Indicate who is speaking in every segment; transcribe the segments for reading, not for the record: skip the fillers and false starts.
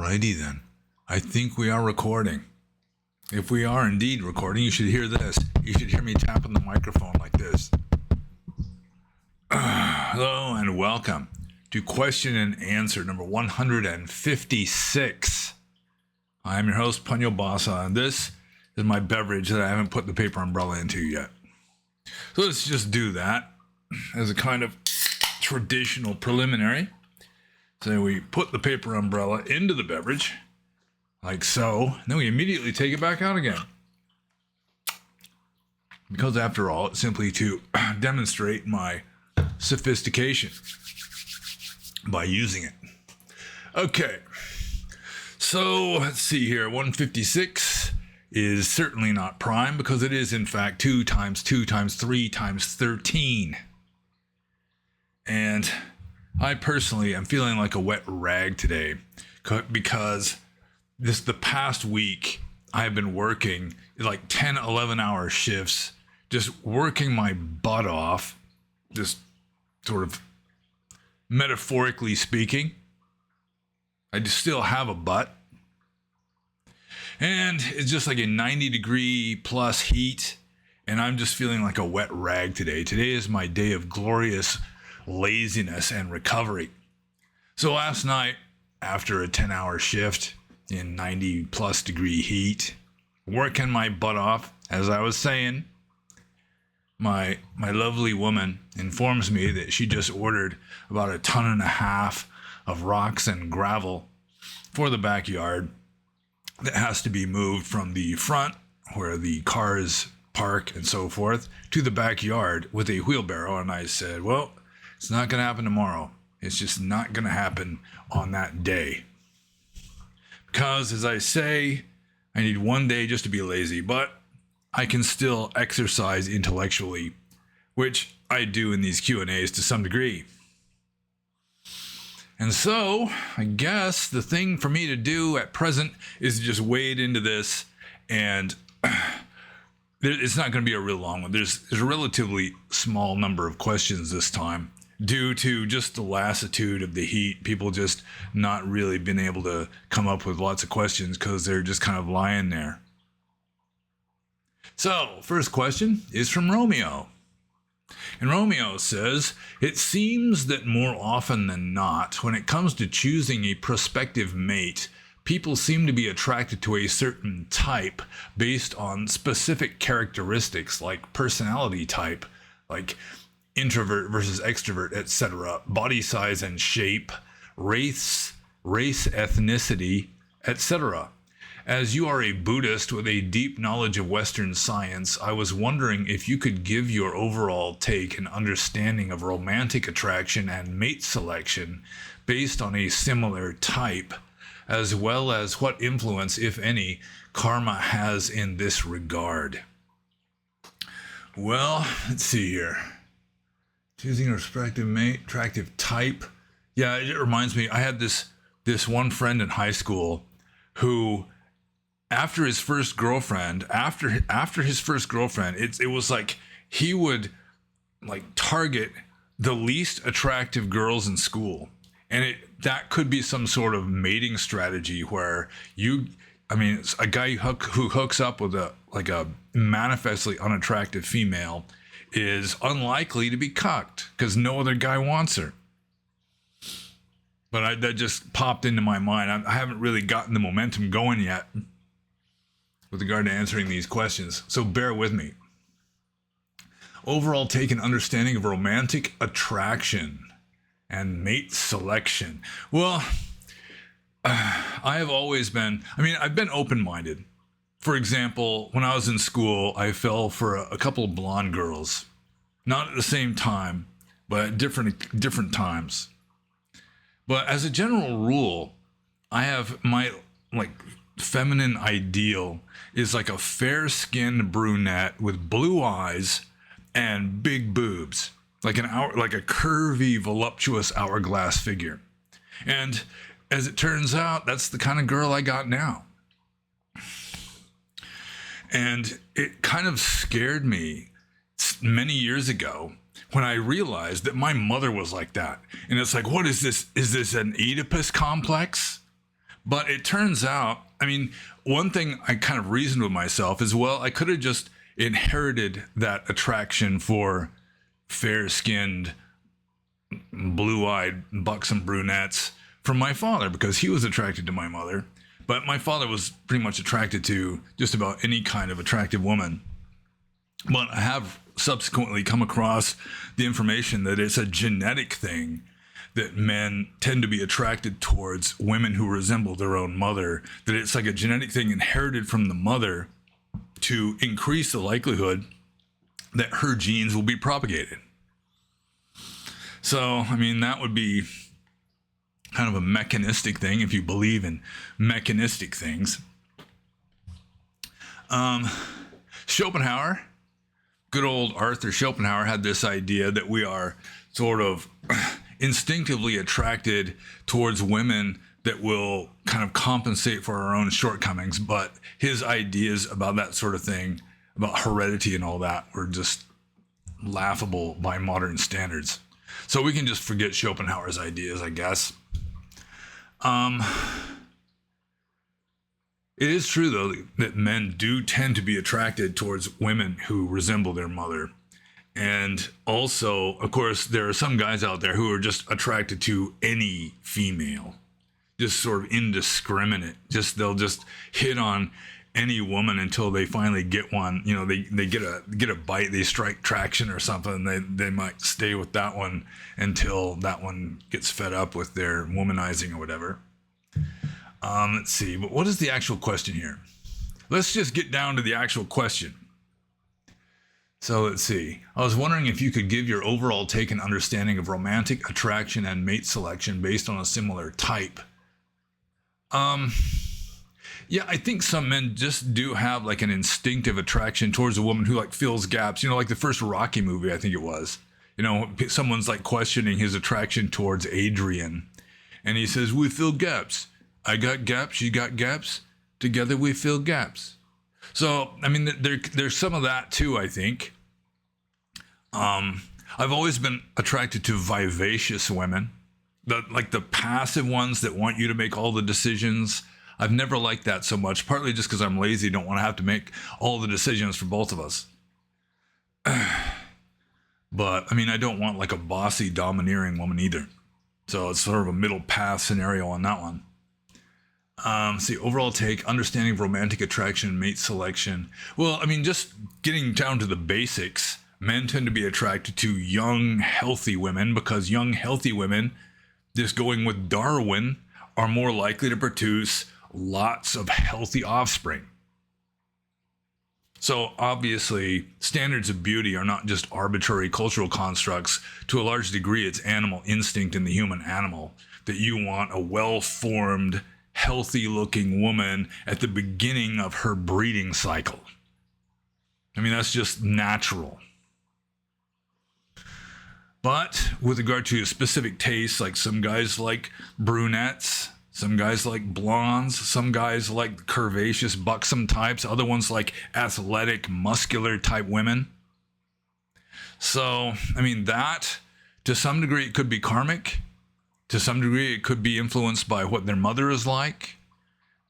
Speaker 1: Alrighty then. I think we are recording. If we are indeed recording, you should hear this. You should hear me tapping the microphone like this. Hello and welcome to question and answer number 156. I'm your host, Panyo Basa, and this is my beverage that I haven't put the paper umbrella into yet. So let's just do that as a kind of traditional preliminary. So we put the paper umbrella into the beverage, like so, and then we immediately take it back out again. Because after all, it's simply to demonstrate my sophistication by using it. Okay, so let's see here, 156 is certainly not prime because it is in fact 2 times 2 times 3 times 13. And I personally am feeling like a wet rag today because the past week I have been working like 10, 11-hour shifts, just working my butt off, just sort of metaphorically speaking. I just still have a butt. And it's just like a 90-degree plus heat, and I'm just feeling like a wet rag today. Today is my day of glorious laziness and recovery. So last night, after a 10-hour shift in 90 plus degree heat, working my butt off, as I was saying, my lovely woman informs me that she just ordered about 1.5 tons of rocks and gravel for the backyard that has to be moved from the front where the cars park and so forth to the backyard with a wheelbarrow. And I said, well, it's not going to happen tomorrow. It's just not going to happen on that day. Because, as I say, I need one day just to be lazy, but I can still exercise intellectually, which I do in these Q&As to some degree. And so, I guess the thing for me to do at present is to just wade into this, and it's not going to be a real long one. There's a relatively small number of questions this time, due to just the lassitude of the heat, people just not really been able to come up with lots of questions because they're just kind of lying there. So, first question is from Romeo. And Romeo says, it seems that more often than not, when it comes to choosing a prospective mate, people seem to be attracted to a certain type based on specific characteristics like personality type, like introvert versus extrovert, etc., body size and shape, race, ethnicity, etc. As you are a Buddhist with a deep knowledge of Western science, I was wondering if you could give your overall take and understanding of romantic attraction and mate selection based on a similar type, as well as what influence, if any, karma has in this regard. Well, let's see here. Choosing a respective mate, attractive type. Yeah, it reminds me, I had this one friend in high school who, after his first girlfriend, it was like he would like target the least attractive girls in school. And that could be some sort of mating strategy where it's a guy who hooks up with a manifestly unattractive female is unlikely to be cucked because no other guy wants her. But that just popped into my mind. I haven't really gotten the momentum going yet with regard to answering these questions, so bear with me. Overall take and understanding of romantic attraction and mate selection. Well, I've been open-minded. For example, when I was in school, I fell for a couple of blonde girls. Not at the same time, but at different times. But as a general rule, I have my feminine ideal is like a fair-skinned brunette with blue eyes and big boobs, like a curvy, voluptuous hourglass figure. And as it turns out, that's the kind of girl I got now. And it kind of scared me many years ago when I realized that my mother was like that. And it's like, what is this? Is this an Oedipus complex? But it turns out, I mean, one thing I kind of reasoned with myself is, well, I could have just inherited that attraction for fair-skinned, blue-eyed, buxom brunettes from my father, because he was attracted to my mother. But my father was pretty much attracted to just about any kind of attractive woman. But I have subsequently come across the information that it's a genetic thing, that men tend to be attracted towards women who resemble their own mother, that it's like a genetic thing inherited from the mother to increase the likelihood that her genes will be propagated. So, I mean, that would be kind of a mechanistic thing if you believe in mechanistic things. Schopenhauer, good old Arthur Schopenhauer, had this idea that we are sort of instinctively attracted towards women that will kind of compensate for our own shortcomings. But his ideas about that sort of thing, about heredity and all that, were just laughable by modern standards. So we can just forget Schopenhauer's ideas, I guess. It is true, though, that men do tend to be attracted towards women who resemble their mother. And also, of course, there are some guys out there who are just attracted to any female, just sort of indiscriminate. They'll just hit on any woman until they finally get one. You know, they get a bite, they strike traction or something. They might stay with that one until that one gets fed up with their womanizing or whatever. Let's see, but what is the actual question here? Let's just get down to the actual question. So let's see. I was wondering if you could give your overall take and understanding of romantic attraction and mate selection based on a similar type. Yeah, I think some men just do have like an instinctive attraction towards a woman who like fills gaps. You know, like the first Rocky movie, I think it was. You know, someone's like questioning his attraction towards Adrian. And he says, we fill gaps. I got gaps, you got gaps. Together we fill gaps. So, I mean, there's some of that too, I think. I've always been attracted to vivacious women. The passive ones that want you to make all the decisions. I've never liked that so much, partly just because I'm lazy, don't want to have to make all the decisions for both of us. But, I mean, I don't want like a bossy, domineering woman either. So it's sort of a middle path scenario on that one. See, overall take, understanding of romantic attraction and mate selection. Well, I mean, just getting down to the basics, men tend to be attracted to young, healthy women because young, healthy women, just going with Darwin, are more likely to produce lots of healthy offspring. So obviously, standards of beauty are not just arbitrary cultural constructs. To a large degree, it's animal instinct in the human animal that you want a well-formed, healthy-looking woman at the beginning of her breeding cycle. I mean, that's just natural. But with regard to specific tastes, like some guys like brunettes, some guys like blondes, some guys like curvaceous, buxom types, other ones like athletic, muscular type women. So, I mean, that, to some degree, it could be karmic. To some degree, it could be influenced by what their mother is like.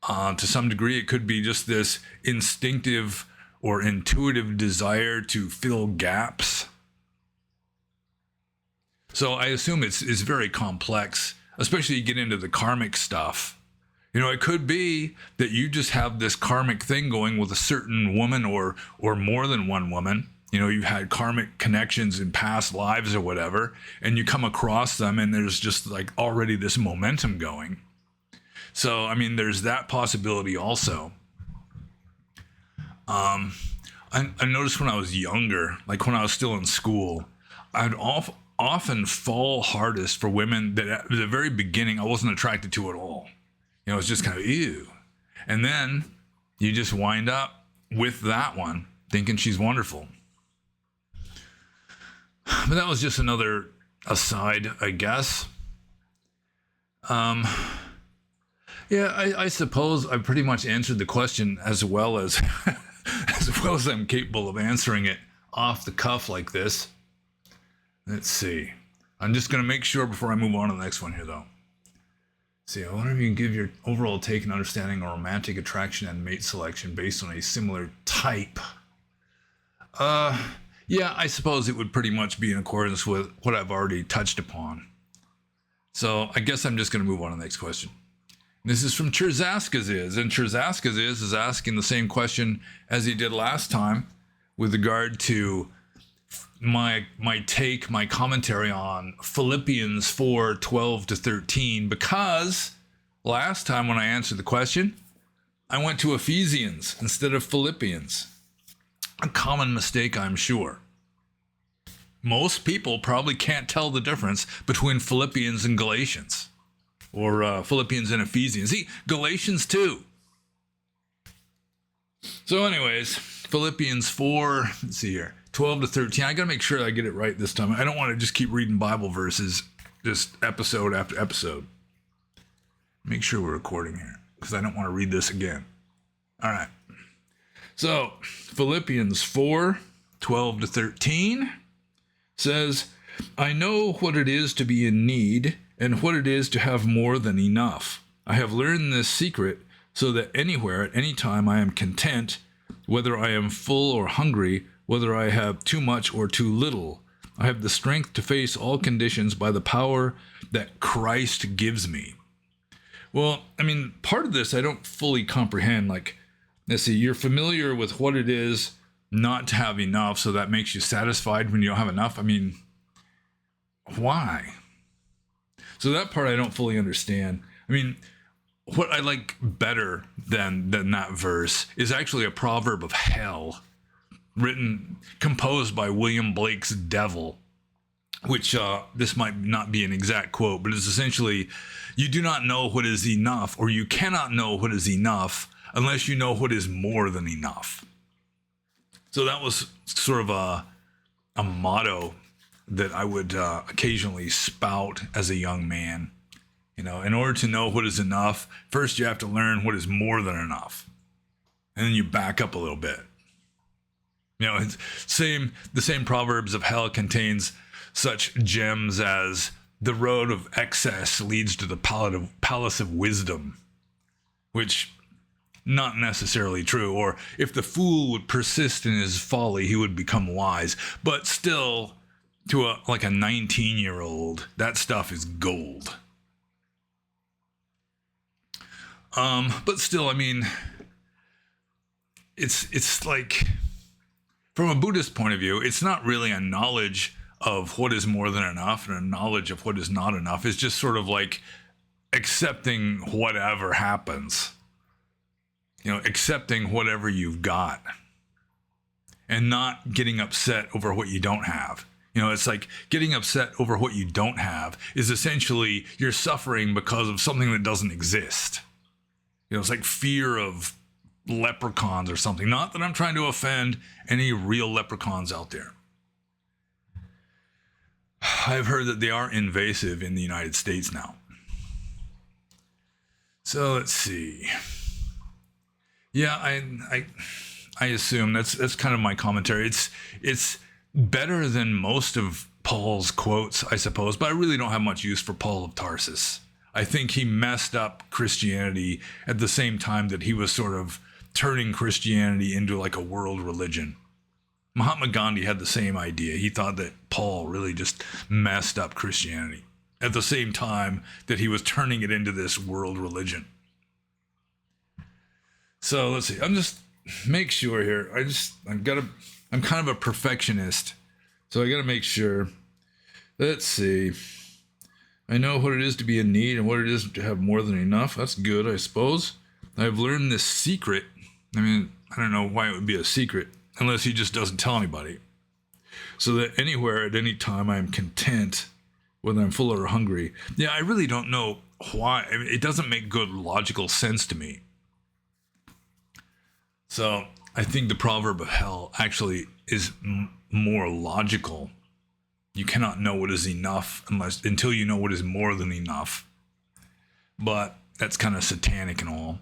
Speaker 1: To some degree, it could be just this instinctive or intuitive desire to fill gaps. So I assume it's very complex, especially you get into the karmic stuff. You know, it could be that you just have this karmic thing going with a certain woman or more than one woman. You know, you had karmic connections in past lives or whatever, and you come across them and there's just like already this momentum going. So, I mean, there's that possibility also. I noticed when I was younger, like when I was still in school, I'd often fall hardest for women that at the very beginning I wasn't attracted to at all. You know, it's just kind of ew. And then you just wind up with that one thinking she's wonderful. But that was just another aside, I guess. Yeah, I suppose I pretty much answered the question as well as I'm capable of answering it off the cuff like this. Let's see. I'm just going to make sure before I move on to the next one here, though. See, I wonder if you can give your overall take and understanding of romantic attraction and mate selection based on a similar type. Yeah, I suppose it would pretty much be in accordance with what I've already touched upon. So I guess I'm just going to move on to the next question. This is from Cherzaskaz, and Cherzaskaz is asking the same question as he did last time with regard to my commentary on Philippians 4:12-13, because last time when I answered the question, I went to Ephesians instead of Philippians. A common mistake, I'm sure. Most people probably can't tell the difference between Philippians and Galatians, or Philippians and Ephesians. See, Galatians too. So anyways, Philippians 4, let's see here, 12-13. I got to make sure I get it right this time. I don't want to just keep reading Bible verses just episode after episode. Make sure we're recording here, because I don't want to read this again. All right. So, Philippians 4:12-13 says, I know what it is to be in need and what it is to have more than enough. I have learned this secret so that anywhere at any time I am content, whether I am full or hungry, whether I have too much or too little. I have the strength to face all conditions by the power that Christ gives me. Well, I mean, part of this I don't fully comprehend. Like, let's see, you're familiar with what it is not to have enough, so that makes you satisfied when you don't have enough. I mean, why? So that part I don't fully understand. I mean, what I like better than that verse is actually a proverb of hell, composed by William Blake's Devil, which this might not be an exact quote, but it's essentially, you do not know what is enough, or you cannot know what is enough unless you know what is more than enough. So that was sort of a motto that I would occasionally spout as a young man. You know, in order to know what is enough, first you have to learn what is more than enough. And then you back up a little bit. You know, the same Proverbs of hell contains such gems as the road of excess leads to the palace of wisdom, which not necessarily true. Or if the fool would persist in his folly, he would become wise. But still, to a 19-year-old, that stuff is gold. But still, I mean, it's like, from a Buddhist point of view, it's not really a knowledge of what is more than enough and a knowledge of what is not enough. It's just sort of like accepting whatever happens. You know, accepting whatever you've got and not getting upset over what you don't have. You know, it's like getting upset over what you don't have is essentially you're suffering because of something that doesn't exist. You know, it's like fear of leprechauns or something. Not that I'm trying to offend any real leprechauns out there. I've heard that they are invasive in the United States now. So let's see. Yeah, I assume that's kind of my commentary. It's better than most of Paul's quotes, I suppose, but I really don't have much use for Paul of Tarsus. I think he messed up Christianity at the same time that he was sort of turning Christianity into like a world religion. Mahatma Gandhi had the same idea. He thought that Paul really just messed up Christianity at the same time that he was turning it into this world religion. So let's see. I'm just make sure here. I'm kind of a perfectionist, so I got to make sure. Let's see. I know what it is to be in need and what it is to have more than enough. That's good, I suppose. I've learned this secret. I mean, I don't know why it would be a secret unless he just doesn't tell anybody. So that anywhere at any time I am content, whether I'm full or hungry. Yeah, I really don't know why. I mean, it doesn't make good logical sense to me. So I think the proverb of hell actually is more logical. You cannot know what is enough until you know what is more than enough. But that's kind of satanic and all.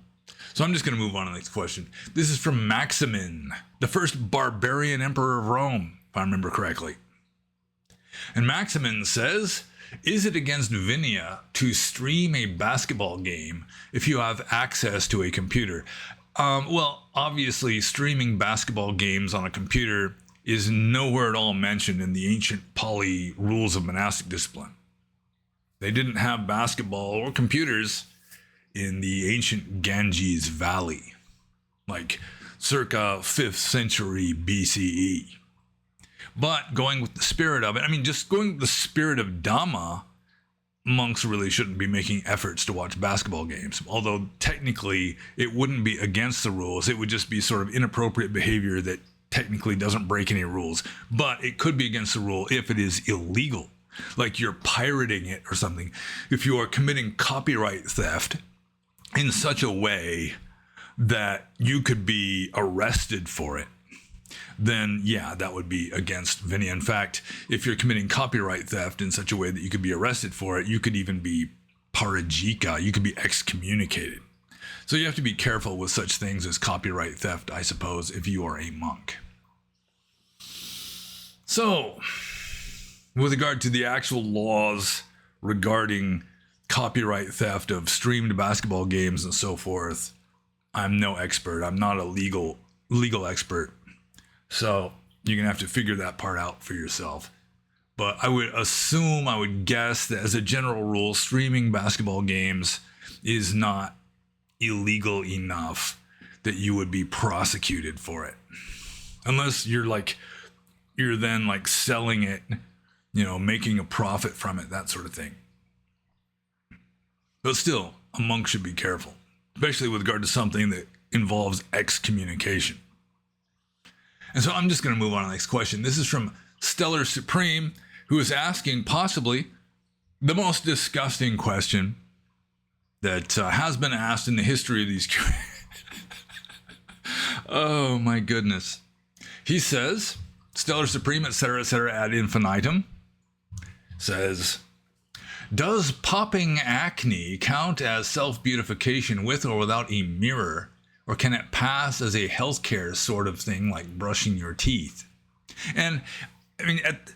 Speaker 1: So I'm just going to move on to the next question. This is from Maximin, the first barbarian emperor of Rome, if I remember correctly. And Maximin says, is it against Vinaya to stream a basketball game if you have access to a computer? Well, obviously, streaming basketball games on a computer is nowhere at all mentioned in the ancient Pali rules of monastic discipline. They didn't have basketball or computers in the ancient Ganges Valley, like circa 5th century BCE. But going with the spirit of it, just going with the spirit of Dhamma, monks really shouldn't be making efforts to watch basketball games. Although technically it wouldn't be against the rules. It would just be sort of inappropriate behavior that technically doesn't break any rules. But it could be against the rule if it is illegal, like you're pirating it or something. If you are committing copyright theft in such a way that you could be arrested for it, then yeah, that would be against Vinaya. In fact, if you're committing copyright theft in such a way that you could be arrested for it, you could even be parajika, you could be excommunicated. So you have to be careful with such things as copyright theft, I suppose, if you are a monk. So, with regard to the actual laws regarding copyright theft of streamed basketball games and so forth, I'm no expert. I'm not a legal expert. So you're going to have to figure that part out for yourself. But I would guess that as a general rule, streaming basketball games is not illegal enough that you would be prosecuted for it. Unless you're then selling it, making a profit from it, that sort of thing. But still, a monk should be careful, especially with regard to something that involves excommunication. And so I'm just going to move on to the next question. This is from Stellar Supreme, who is asking possibly the most disgusting question that has been asked in the history of these. Oh, my goodness. He says, Stellar Supreme, etc., ad infinitum, says, does popping acne count as self-beautification with or without a mirror? Or can it pass as a healthcare sort of thing like brushing your teeth? And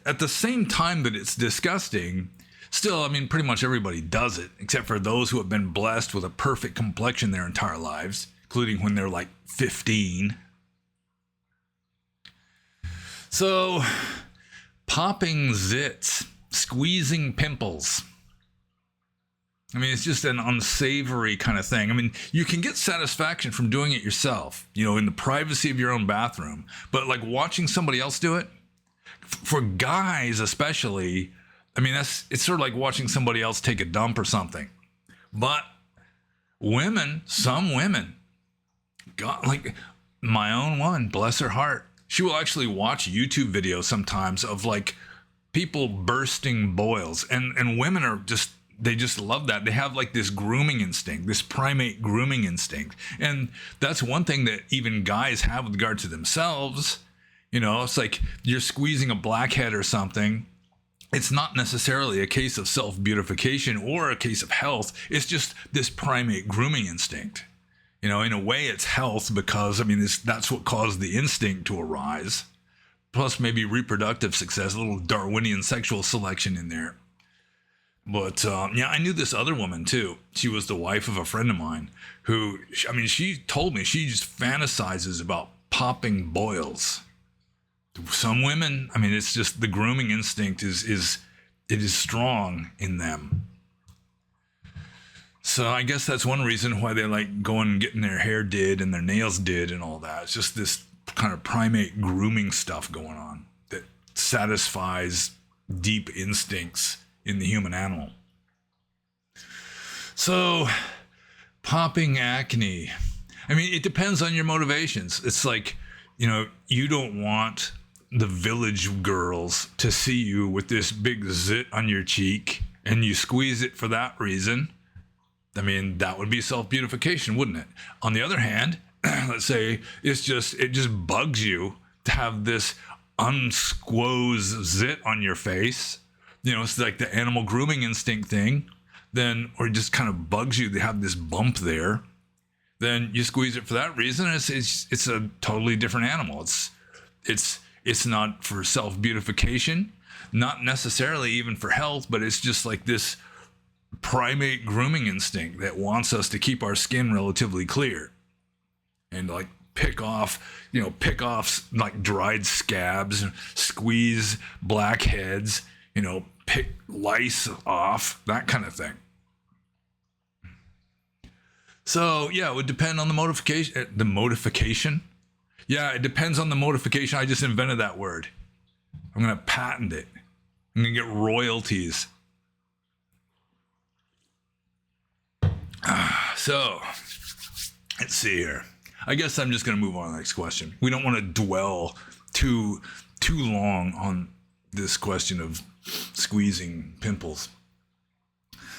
Speaker 1: at the same time that it's disgusting, still, pretty much everybody does it, except for those who have been blessed with a perfect complexion their entire lives, including when they're 15. So, popping zits, squeezing pimples. It's just an unsavory kind of thing. You can get satisfaction from doing it yourself, in the privacy of your own bathroom. But watching somebody else do it, for guys especially, it's sort of like watching somebody else take a dump or something. But some women, God, my own one, bless her heart, she will actually watch YouTube videos sometimes of people bursting boils. And women are they just love that. They have this grooming instinct, this primate grooming instinct. And that's one thing that even guys have with regard to themselves. It's like you're squeezing a blackhead or something. It's not necessarily a case of self-beautification or a case of health. It's just this primate grooming instinct. In a way it's health because, that's what caused the instinct to arise. Plus maybe reproductive success, a little Darwinian sexual selection in there. But, I knew this other woman, too. She was the wife of a friend of mine who, she told me she just fantasizes about popping boils. Some women, it's just the grooming instinct is strong in them. So I guess that's one reason why they like going and getting their hair did and their nails did and all that. It's just this kind of primate grooming stuff going on that satisfies deep instincts in the human animal. So, popping acne. It depends on your motivations. It's you don't want the village girls to see you with this big zit on your cheek and you squeeze it for that reason. That would be self-beautification, wouldn't it? On the other hand, let's say it just bugs you to have this unsquoze zit on your face. It's like the animal grooming instinct thing. Then, or it just kind of bugs you to have this bump there. Then you squeeze it for that reason. It's a totally different animal. It's not for self-beautification. Not necessarily even for health, but it's just like this primate grooming instinct that wants us to keep our skin relatively clear and like pick off like dried scabs, squeeze blackheads, pick lice off, that kind of thing. So yeah, it would depend on the modification. The modification? Yeah, it depends on the modification. I just invented that word. I'm going to patent it. I'm going to get royalties. So, let's see here. I guess I'm just going to move on to the next question. We don't want to dwell too long on this question of squeezing pimples.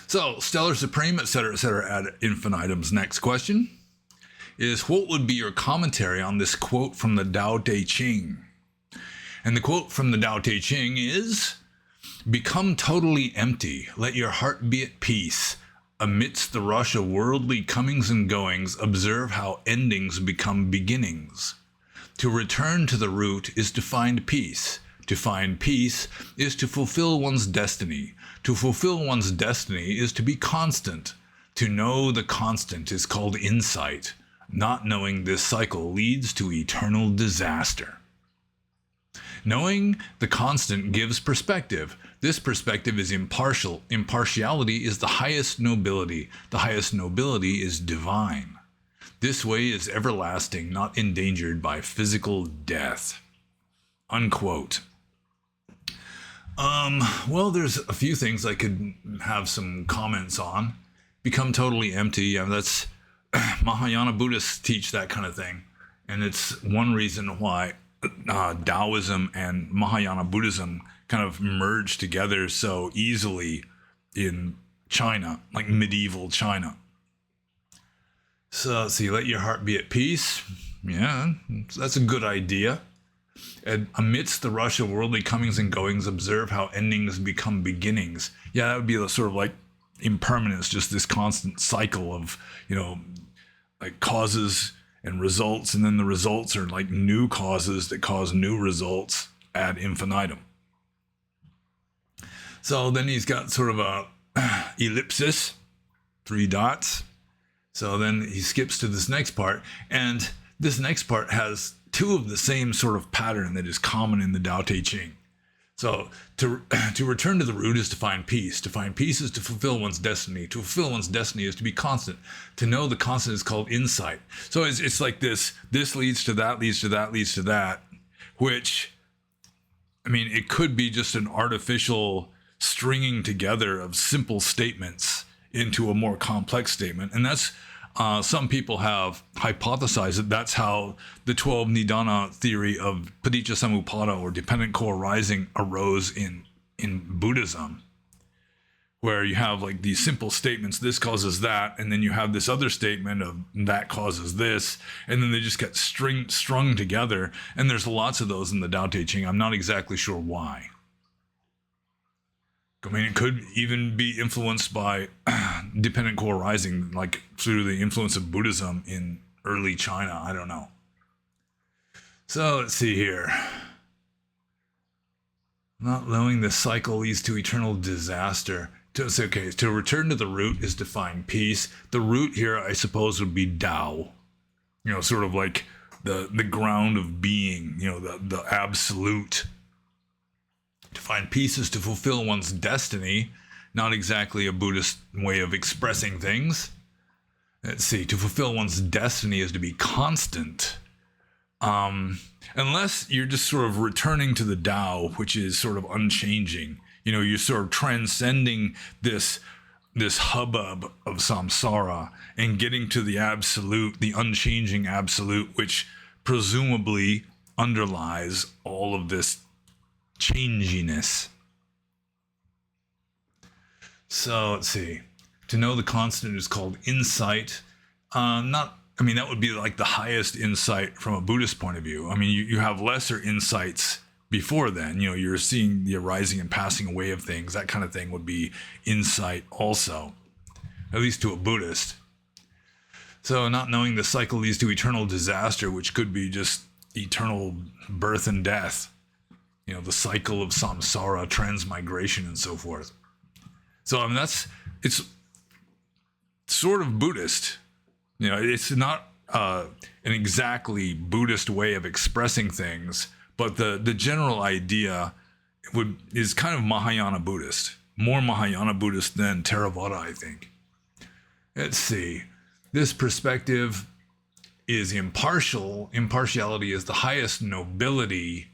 Speaker 1: So, Stellar Supreme, etc., ad infinitum's next question is, what would be your commentary on this quote from the Tao Te Ching? And the quote from the Tao Te Ching is, "Become totally empty, let your heart be at peace. Amidst the rush of worldly comings and goings, observe how endings become beginnings. To return to the root is to find peace. To find peace is to fulfill one's destiny. To fulfill one's destiny is to be constant. To know the constant is called insight. Not knowing this cycle leads to eternal disaster." Knowing the constant gives perspective. This perspective is impartial. Impartiality is the highest nobility. The highest nobility is divine. This way is everlasting, not endangered by physical death. Unquote. Well, there's a few things I could have some comments on. Become totally empty. Yeah, that's Mahayana Buddhists teach that kind of thing. And it's one reason why Taoism and Mahayana Buddhism kind of merged together so easily in China, like medieval China. So let's see, let your heart be at peace. Yeah, that's a good idea. And amidst the rush of worldly comings and goings, observe how endings become beginnings. Yeah, that would be the sort of like impermanence, just this constant cycle of, like causes and results, and then the results are like new causes that cause new results ad infinitum. So then he's got sort of a ellipsis, 3 dots. So then he skips to this next part, and this next part has 2 of the same sort of pattern that is common in the Tao Te Ching. So to return to the root is to find peace. To find peace is to fulfill one's destiny. To fulfill one's destiny is to be constant. To know the constant is called insight. So it's like this leads to that, leads to that, leads to that, which, I mean, it could be just an artificial stringing together of simple statements into a more complex statement. And that's, some people have hypothesized that that's how the 12 Nidana theory of Paticca Samuppada, or dependent co-arising, arose in Buddhism, where you have like these simple statements, this causes that, and then you have this other statement of that causes this, and then they just get strung together. And there's lots of those in the Tao Te Ching. I'm not exactly sure why. I mean, it could even be influenced by dependent co-arising, like through the influence of Buddhism in early China. I don't know. So let's see here. Not knowing the cycle leads to eternal disaster. To return to the root is to find peace. The root here, I suppose, would be Tao. Sort of like the ground of being, the absolute. To find peace is to fulfill one's destiny, not exactly a Buddhist way of expressing things. Let's see, to fulfill one's destiny is to be constant. Unless you're just sort of returning to the Tao, which is sort of unchanging. You're sort of transcending this hubbub of samsara and getting to the absolute, the unchanging absolute, which presumably underlies all of this changiness. So let's see. To know the constant is called insight. That would be like the highest insight from a Buddhist point of view. I mean, you have lesser insights before then. You're seeing the arising and passing away of things. That kind of thing would be insight also, at least to a Buddhist. So not knowing the cycle leads to eternal disaster, which could be just eternal birth and death. the cycle of samsara, transmigration, and so forth. So I mean, it's sort of Buddhist. It's not an exactly Buddhist way of expressing things, but the general idea is kind of Mahayana Buddhist, more Mahayana Buddhist than Theravada, I think. Let's see. This perspective is impartial. Impartiality is the highest nobility.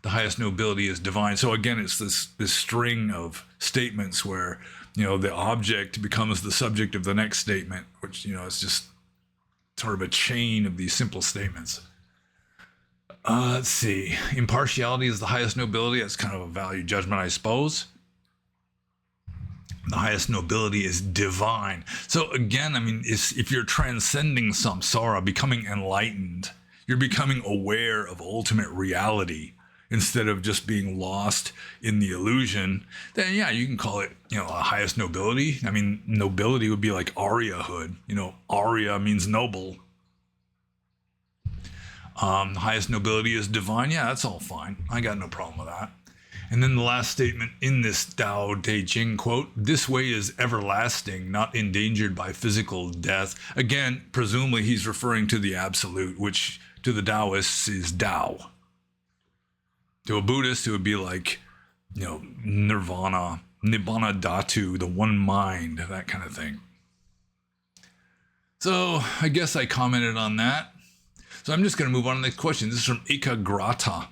Speaker 1: The highest nobility is divine. So again, it's this string of statements where, the object becomes the subject of the next statement, which, it's just sort of a chain of these simple statements. Let's see. Impartiality is the highest nobility. That's kind of a value judgment, I suppose. The highest nobility is divine. So again, I mean, if you're transcending samsara, becoming enlightened, you're becoming aware of ultimate reality instead of just being lost in the illusion, then yeah, you can call it, a highest nobility. I mean, nobility would be like Aryahood. Arya means noble. Highest nobility is divine. Yeah, that's all fine. I got no problem with that. And then the last statement in this Tao Te Ching quote, this way is everlasting, not endangered by physical death. Again, presumably he's referring to the absolute, which to the Taoists is Tao. To a Buddhist, it would be like, nirvana, nibbana dhatu, the one mind, that kind of thing. So I guess I commented on that. So I'm just going to move on to the next question. This is from Ekagrata.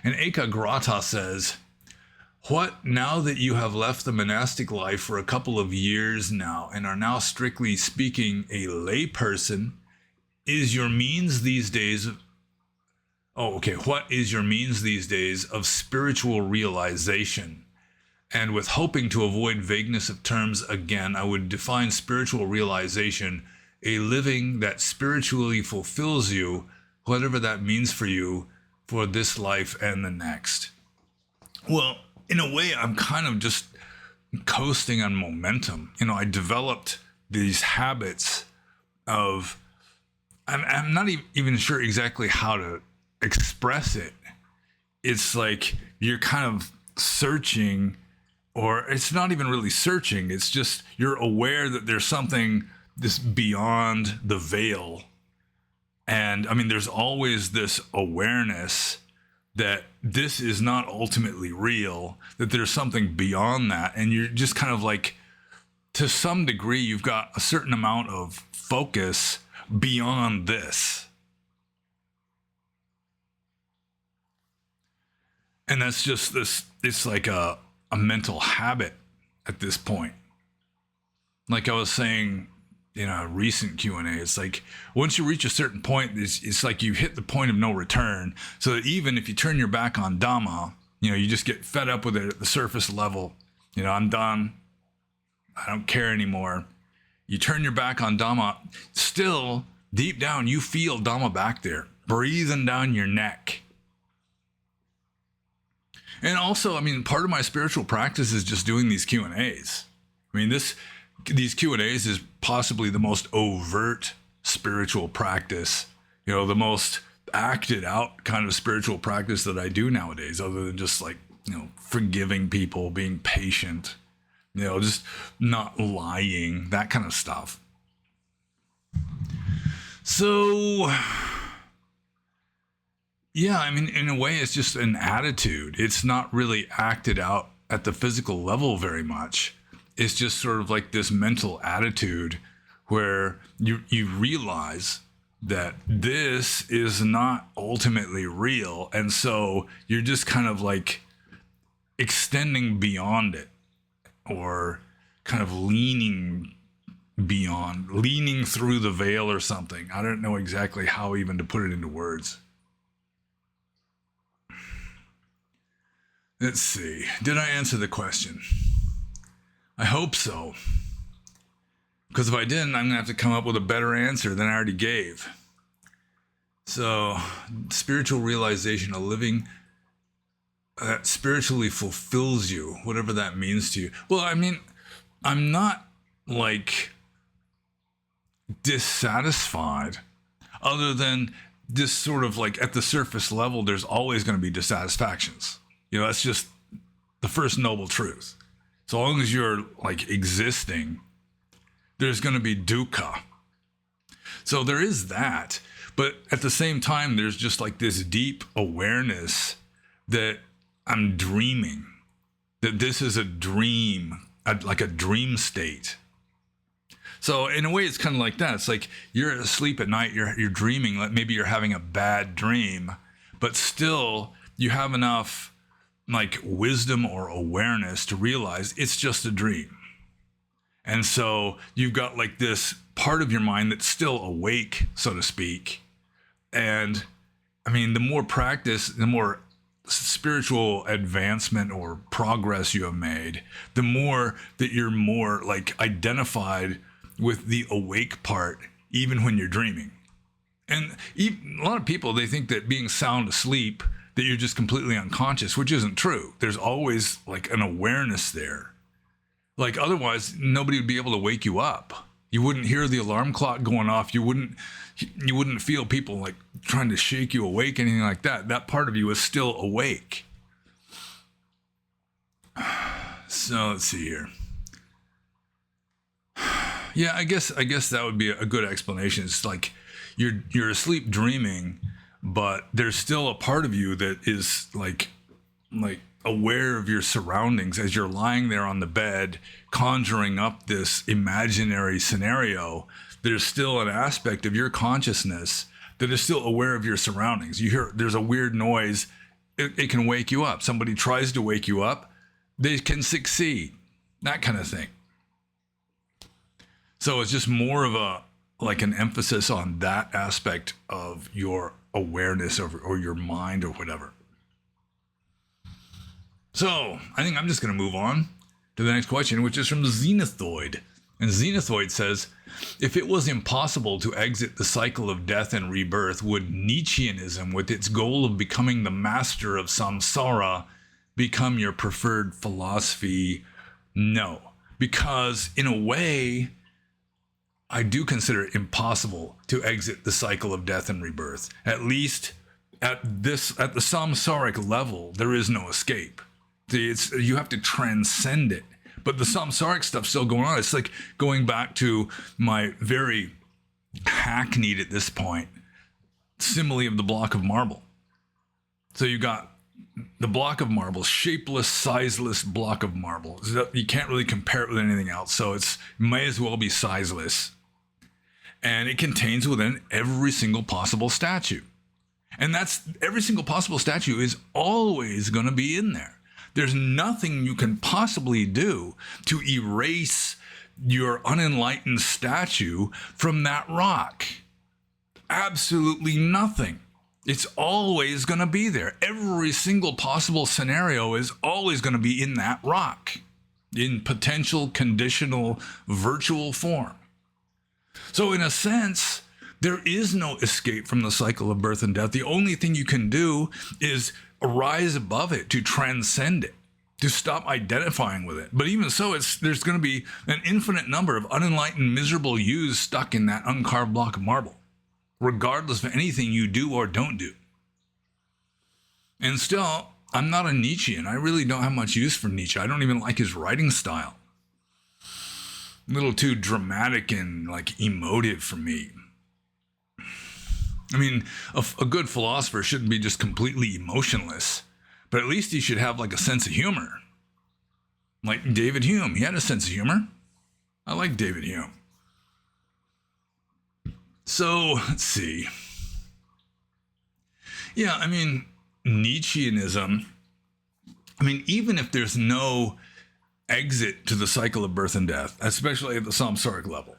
Speaker 1: And Ekagrata says, what, now that you have left the monastic life for a couple of years now and are now strictly speaking a layperson, is your means these days of, what is your means these days of spiritual realization? And with hoping to avoid vagueness of terms again, I would define spiritual realization a living that spiritually fulfills you, whatever that means for you, for this life and the next. Well, in a way, I'm kind of just coasting on momentum. I developed these habits of, I'm not even sure exactly how to express it. It's like you're kind of searching, or it's not even really searching. It's just you're aware that there's something this beyond the veil. And I mean, there's always this awareness that this is not ultimately real, that there's something beyond that. And you're just kind of like, to some degree, you've got a certain amount of focus beyond this. And that's just this, it's like a mental habit at this point. Like I was saying in a recent Q&A, it's like once you reach a certain point, it's like you hit the point of no return. So that even if you turn your back on Dhamma, you just get fed up with it at the surface level. I'm done. I don't care anymore. You turn your back on Dhamma, still deep down you feel Dhamma back there, breathing down your neck. And also, I mean, part of my spiritual practice is just doing these Q&As. I mean, these Q&As is possibly the most overt spiritual practice, the most acted out kind of spiritual practice that I do nowadays, other than just like, forgiving people, being patient, just not lying, that kind of stuff. So, yeah, I mean, in a way, it's just an attitude. It's not really acted out at the physical level very much. It's just sort of like this mental attitude where you realize that this is not ultimately real. And so you're just kind of like extending beyond it, or kind of leaning through the veil or something. I don't know exactly how even to put it into words. Let's see. Did I answer the question? I hope so. Because if I didn't, I'm going to have to come up with a better answer than I already gave. So, spiritual realization, a living that spiritually fulfills you, whatever that means to you. Well, I mean, I'm not like dissatisfied, other than this sort of like at the surface level, there's always going to be dissatisfactions. That's just the first noble truth. So long as you're like existing, there's going to be dukkha. So there is that. But at the same time, there's just like this deep awareness that I'm dreaming, that this is a dream, like a dream state. So in a way, it's kind of like that. It's like you're asleep at night, you're dreaming, like maybe you're having a bad dream, but still you have enough like wisdom or awareness to realize it's just a dream. And so you've got like this part of your mind that's still awake, so to speak. And I mean, the more practice, the more spiritual advancement or progress you have made, the more that you're more like identified with the awake part, even when you're dreaming. And a lot of people, they think that being sound asleep, that you're just completely unconscious, which isn't true. There's always like an awareness there. Like otherwise, nobody would be able to wake you up. You wouldn't hear the alarm clock going off. You wouldn't feel people like trying to shake you awake, anything like that. That part of you is still awake. So let's see here. Yeah, I guess that would be a good explanation. It's like you're asleep dreaming, but there's still a part of you that is like aware of your surroundings as you're lying there on the bed, conjuring up this imaginary scenario. There's still an aspect of your consciousness that is still aware of your surroundings. You hear there's a weird noise, it can wake you up. Somebody tries to wake you up, they can succeed, that kind of thing. So it's just more of an emphasis on that aspect of your awareness or your mind or whatever. So I think I'm just going to move on to the next question, which is from Zenithoid. And Zenithoid says, if it was impossible to exit the cycle of death and rebirth, would Nietzscheanism, with its goal of becoming the master of samsara, become your preferred philosophy? No, because in a way, I do consider it impossible to exit the cycle of death and rebirth. At least at the samsaric level, there is no escape. You have to transcend it. But the samsaric stuff's still going on. It's like going back to my very hackneyed at this point simile of the block of marble. So you got the block of marble, shapeless, sizeless block of marble. You can't really compare it with anything else. So it may as well be sizeless. And it contains within every single possible statue. And that's every single possible statue is always going to be in there. There's nothing you can possibly do to erase your unenlightened statue from that rock. Absolutely nothing. It's always going to be there. Every single possible scenario is always going to be in that rock, in potential, conditional, virtual form. So in a sense, there is no escape from the cycle of birth and death. The only thing you can do is rise above it, to transcend it, to stop identifying with it. But even so, there's going to be an infinite number of unenlightened, miserable yous stuck in that uncarved block of marble, regardless of anything you do or don't do. And still, I'm not a Nietzschean. I really don't have much use for Nietzsche. I don't even like his writing style. A little too dramatic and like emotive for me. I mean, a good philosopher shouldn't be just completely emotionless, but at least he should have like a sense of humor. Like David Hume, he had a sense of humor. I like David Hume. So, let's see. Yeah, I mean, Nietzscheanism, even if there's no exit to the cycle of birth and death, especially at the samsaric level,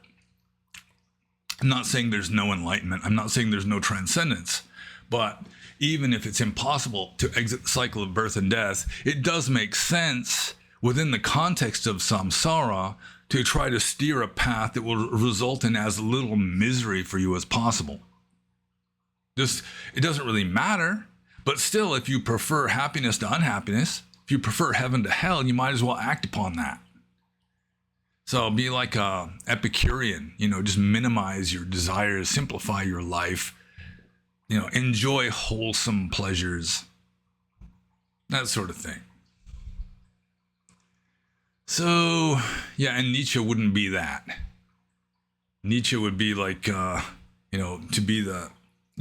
Speaker 1: I'm not saying there's no enlightenment. I'm not saying there's no transcendence. But even if it's impossible to exit the cycle of birth and death, it does make sense within the context of samsara to try to steer a path that will result in as little misery for you as possible. It doesn't really matter. But still, if you prefer happiness to unhappiness, if you prefer heaven to hell, you might as well act upon that. So be like a Epicurean, just minimize your desires, simplify your life, enjoy wholesome pleasures. that sort of thing. So, yeah, and Nietzsche wouldn't be that. Nietzsche would be like, to be the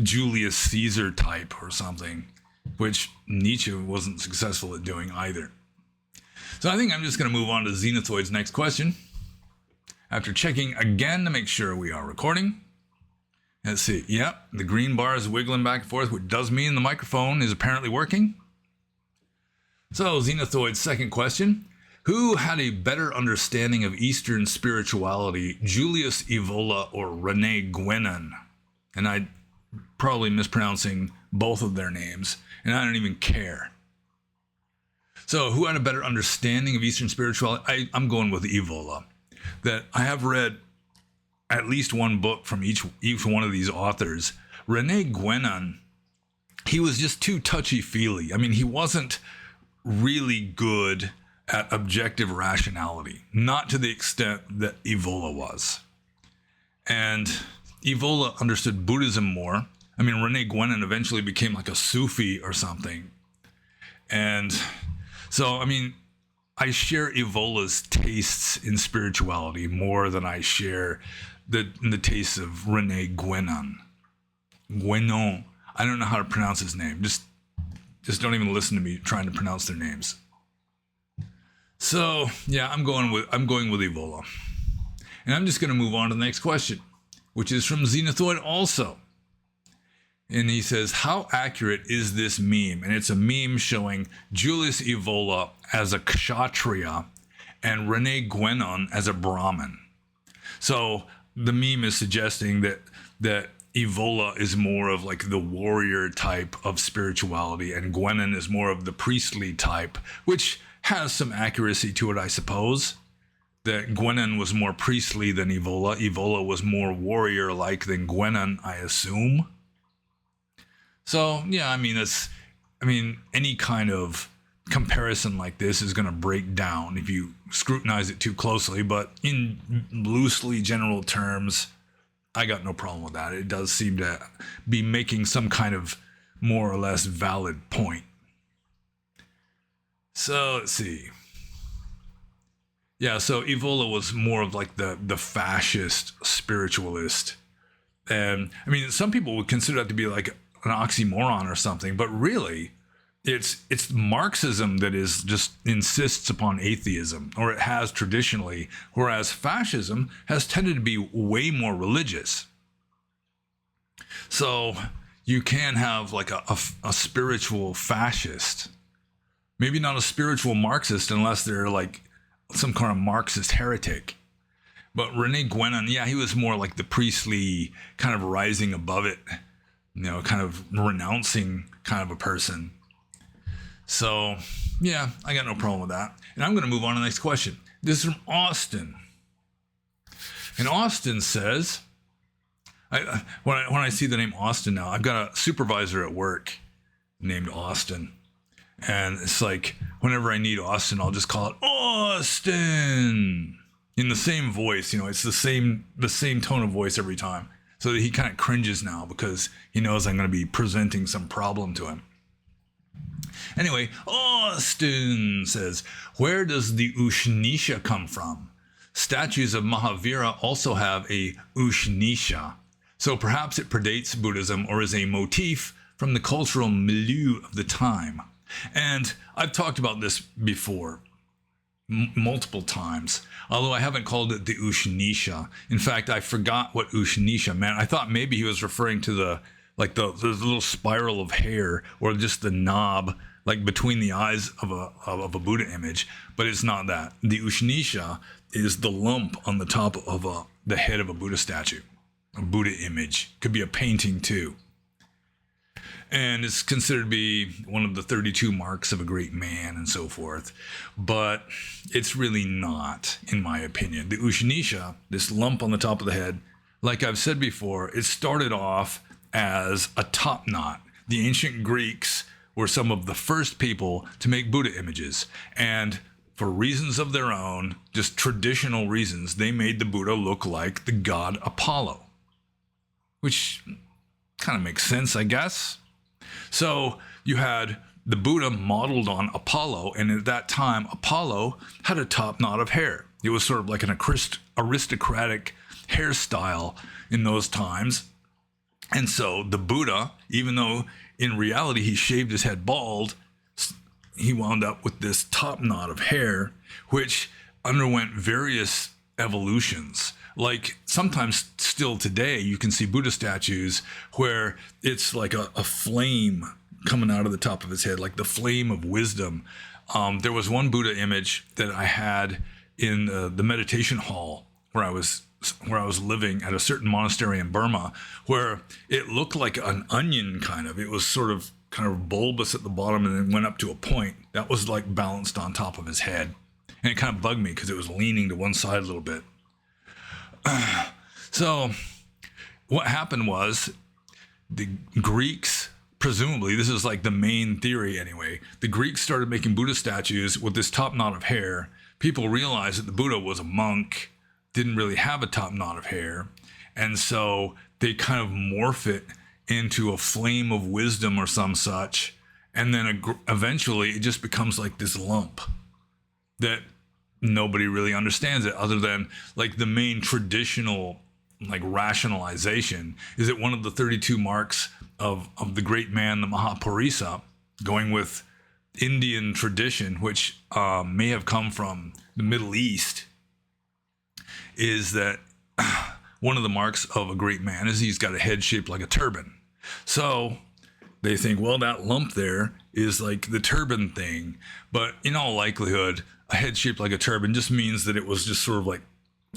Speaker 1: Julius Caesar type or something, which Nietzsche wasn't successful at doing either. So I think I'm just going to move on to Xenothoid's next question. After checking again to make sure we are recording. Let's see. Yep, the green bar is wiggling back and forth, which does mean the microphone is apparently working. So Xenothoid's second question. Who had a better understanding of Eastern spirituality, Julius Evola or Rene Guenon? And I'm probably mispronouncing both of their names, and I don't even care. So who had a better understanding of Eastern spirituality? I'm going with Evola. That I have read at least one book from each one of these authors. Rene Guenon, he was just too touchy-feely. I mean, he wasn't really good at objective rationality, not to the extent that Evola was. And Evola understood Buddhism more. I mean, Rene Guenon eventually became like a Sufi or something. And so, I mean, I share Evola's tastes in spirituality more than I share the tastes of Rene Guenon. Guenon. I don't know how to pronounce his name. Just don't even listen to me trying to pronounce their names. So, yeah, I'm going with Evola. And I'm just going to move on to the next question, which is from Xenothoid also. And he says, how accurate is this meme? And it's a meme showing Julius Evola as a kshatriya and Rene Guenon as a Brahmin. So the meme is suggesting that Evola is more of like the warrior type of spirituality and Guenon is more of the priestly type, which has some accuracy to it, I suppose. That Guenon was more priestly than Evola. Evola was more warrior-like than Guenon, I assume. So, yeah, I mean, any kind of comparison like this is going to break down if you scrutinize it too closely, but in loosely general terms, I got no problem with that. It does seem to be making some kind of more or less valid point. So, let's see. Yeah, so Evola was more of like the fascist spiritualist. And, I mean, some people would consider that to be like an oxymoron or something, but really, it's Marxism that is just insists upon atheism, or it has traditionally, whereas fascism has tended to be way more religious. So you can have like a spiritual fascist, maybe not a spiritual Marxist unless they're like some kind of Marxist heretic. But Rene Guenon, yeah, he was more like the priestly kind of rising above it, kind of renouncing kind of a person. So, yeah, I got no problem with that. And I'm going to move on to the next question. This is from Austin. And Austin says, when I see the name Austin now, I've got a supervisor at work named Austin. And it's like, whenever I need Austin, I'll just call it Austin in the same voice. It's the same tone of voice every time. So that he kind of cringes now because he knows I'm going to be presenting some problem to him. Anyway, Austin says, where does the ushnisha come from? Statues of Mahavira also have a ushnisha. So perhaps it predates Buddhism or is a motif from the cultural milieu of the time. And I've talked about this before, multiple times, although I haven't called it the ushnisha. In fact, I forgot what ushnisha meant. I thought maybe he was referring to the little spiral of hair or just the knob, like between the eyes of a Buddha image, but it's not that. The ushnisha is the lump on the top of the head of a Buddha statue, a Buddha image. Could be a painting too. And it's considered to be one of the 32 marks of a great man and so forth. But it's really not, in my opinion. The ushnisha, this lump on the top of the head, like I've said before, it started off as a top knot. The ancient Greeks were some of the first people to make Buddha images. And for reasons of their own, just traditional reasons, they made the Buddha look like the god Apollo. Which kind of makes sense, I guess. So you had the Buddha modeled on Apollo, and at that time, Apollo had a top knot of hair. It was sort of like an aristocratic hairstyle in those times. And so the Buddha, even though in reality he shaved his head bald, he wound up with this top knot of hair, which underwent various evolutions. Like sometimes still today, you can see Buddha statues where it's like a flame coming out of the top of his head, like the flame of wisdom. There was one Buddha image that I had in the meditation hall where I was living at a certain monastery in Burma, where it looked like an onion kind of. It was sort of kind of bulbous at the bottom and then went up to a point. That was like balanced on top of his head. And it kind of bugged me because it was leaning to one side a little bit. So what happened was the Greeks, presumably, this is like the main theory anyway, the Greeks started making Buddha statues with this top knot of hair. People realized that the Buddha was a monk, didn't really have a top knot of hair, and so they kind of morph it into a flame of wisdom or some such, and then eventually it just becomes like this lump that nobody really understands it, other than like the main traditional like rationalization is that one of the 32 marks of the great man, the Mahapurisa, going with Indian tradition, which may have come from the Middle East, is that one of the marks of a great man is he's got a head shaped like a turban. So they think, well, that lump there is like the turban thing. But in all likelihood, a head shaped like a turban just means that it was just sort of like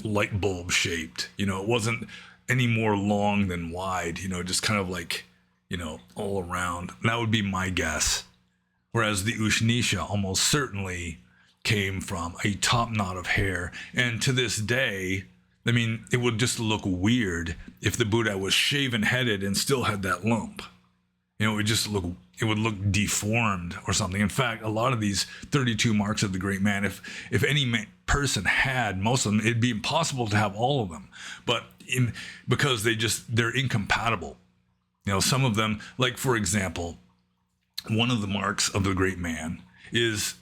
Speaker 1: light bulb shaped. You know, it wasn't any more long than wide, you know, just kind of like, you know, all around. That would be my guess. Whereas the ushnisha almost certainly came from a top knot of hair. And to this day, I mean, it would just look weird if the Buddha was shaven headed and still had that lump. You know, it would look deformed or something. In fact, a lot of these 32 marks of the great man, if any person had most of them, it'd be impossible to have all of them. But because they're incompatible. You know, some of them, like for example, one of the marks of the great man is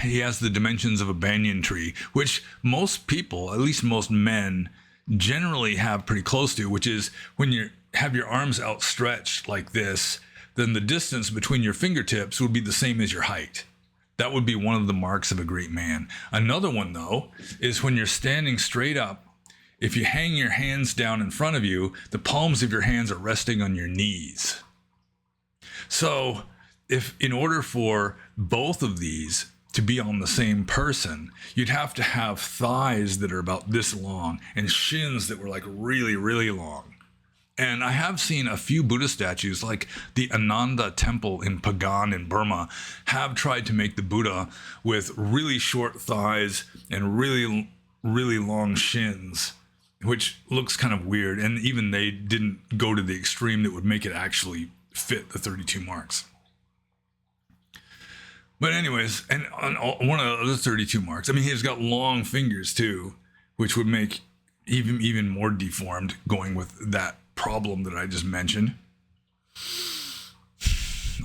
Speaker 1: he has the dimensions of a banyan tree, which most people, at least most men, generally have pretty close to, which is when you have your arms outstretched like this, then the distance between your fingertips would be the same as your height. That would be one of the marks of a great man. Another one, though, is when you're standing straight up, if you hang your hands down in front of you, the palms of your hands are resting on your knees. So if in order for both of these to be on the same person, you'd have to have thighs that are about this long and shins that were like really, really long. And I have seen a few Buddha statues, like the Ananda temple in Pagan in Burma, have tried to make the Buddha with really short thighs and really, really long shins, which looks kind of weird. And even they didn't go to the extreme that would make it actually fit the 32 marks. But anyways, and on one of the other 32 marks, I mean, he's got long fingers too, which would make even more deformed going with that problem that I just mentioned.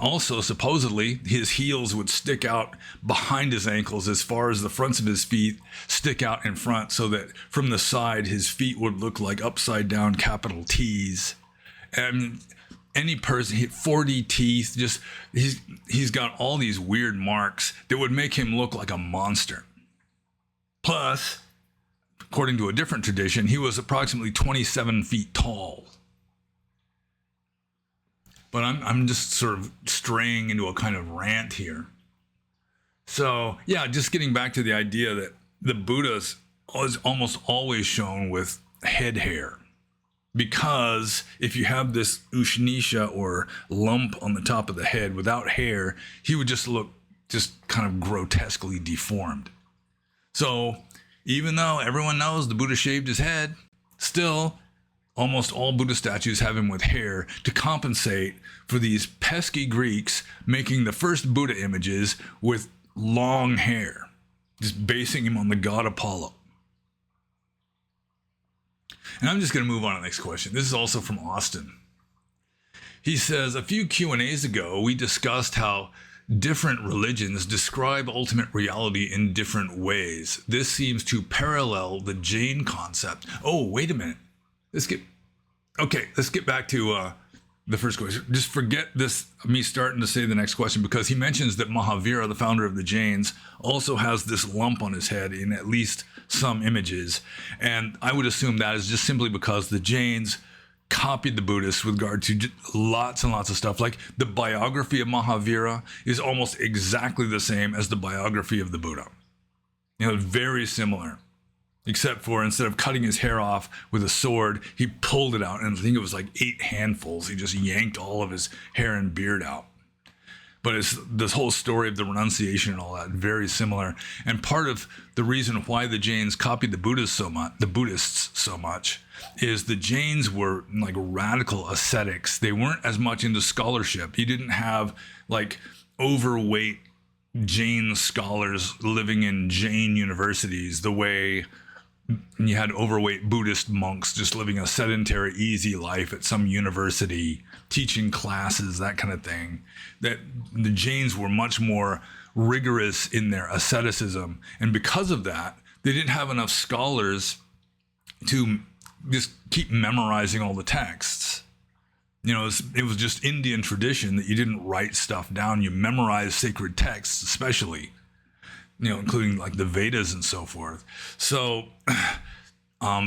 Speaker 1: Also, supposedly, his heels would stick out behind his ankles as far as the fronts of his feet stick out in front, so that from the side, his feet would look like upside down capital T's. And any person, 40 teeth, just he's got all these weird marks that would make him look like a monster. Plus, according to a different tradition, he was approximately 27 feet tall. But I'm just sort of straying into a kind of rant here. So yeah, just getting back to the idea that the Buddha's is almost always shown with head hair. Because if you have this ushnisha or lump on the top of the head without hair, he would just look just kind of grotesquely deformed. So even though everyone knows the Buddha shaved his head, still almost all Buddha statues have him with hair to compensate for these pesky Greeks making the first Buddha images with long hair, just basing him on the god Apollo. And I'm just going to move on to the next question. This is also from Austin. He says, a few Q&As ago, we discussed how different religions describe ultimate reality in different ways. This seems to parallel the Jain concept. Oh, wait a minute. Let's get back to the first question. Just forget this, me starting to say the next question, because he mentions that Mahavira, the founder of the Jains, also has this lump on his head in at least some images. And I would assume that is just simply because the Jains copied the Buddhists with regard to lots and lots of stuff. Like the biography of Mahavira is almost exactly the same as the biography of the Buddha. Very similar. Except for instead of cutting his hair off with a sword, he pulled it out. And I think it was like 8 handfuls. He just yanked all of his hair and beard out. But it's this whole story of the renunciation and all that, very similar. And part of the reason why the Jains copied the Buddhists so much, is the Jains were like radical ascetics. They weren't as much into scholarship. You didn't have like overweight Jain scholars living in Jain universities the way you had overweight Buddhist monks just living a sedentary, easy life at some university, teaching classes, that kind of thing. That the Jains were much more rigorous in their asceticism. And because of that, they didn't have enough scholars to just keep memorizing all the texts. It was just Indian tradition that you didn't write stuff down. You memorized sacred texts, especially, including like the Vedas and so forth. So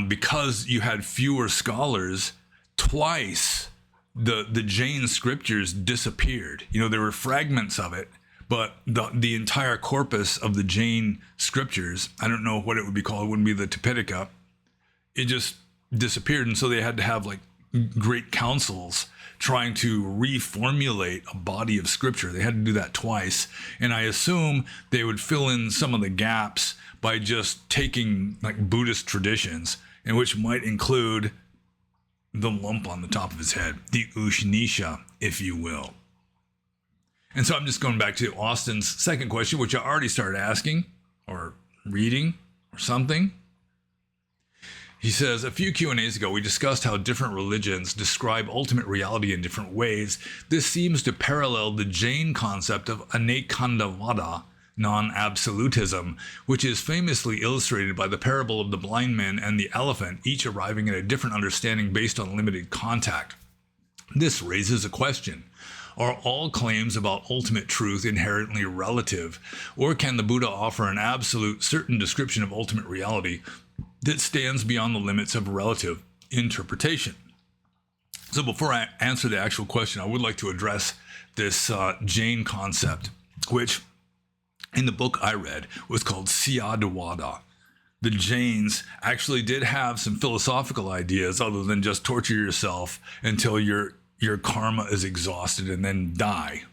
Speaker 1: because you had fewer scholars, twice the Jain scriptures disappeared. There were fragments of it, but the entire corpus of the Jain scriptures, I don't know what it would be called, it wouldn't be the Tipitaka, it just disappeared. And so they had to have like great councils trying to reformulate a body of scripture. They had to do that twice. And I assume they would fill in some of the gaps by just taking like Buddhist traditions, and which might include the lump on the top of his head, the ushnisha, if you will. And so I'm just going back to Austin's second question, which I already started asking or reading or something. He says, a few Q&As ago, we discussed how different religions describe ultimate reality in different ways. This seems to parallel the Jain concept of anekandavada, non-absolutism, which is famously illustrated by the parable of the blind man and the elephant, each arriving at a different understanding based on limited contact. This raises a question. Are all claims about ultimate truth inherently relative, or can the Buddha offer an absolute, certain description of ultimate reality that stands beyond the limits of relative interpretation? So before I answer the actual question, I would like to address this Jain concept, which in the book I read was called Syadwada. The Jains actually did have some philosophical ideas other than just torture yourself until your karma is exhausted and then die.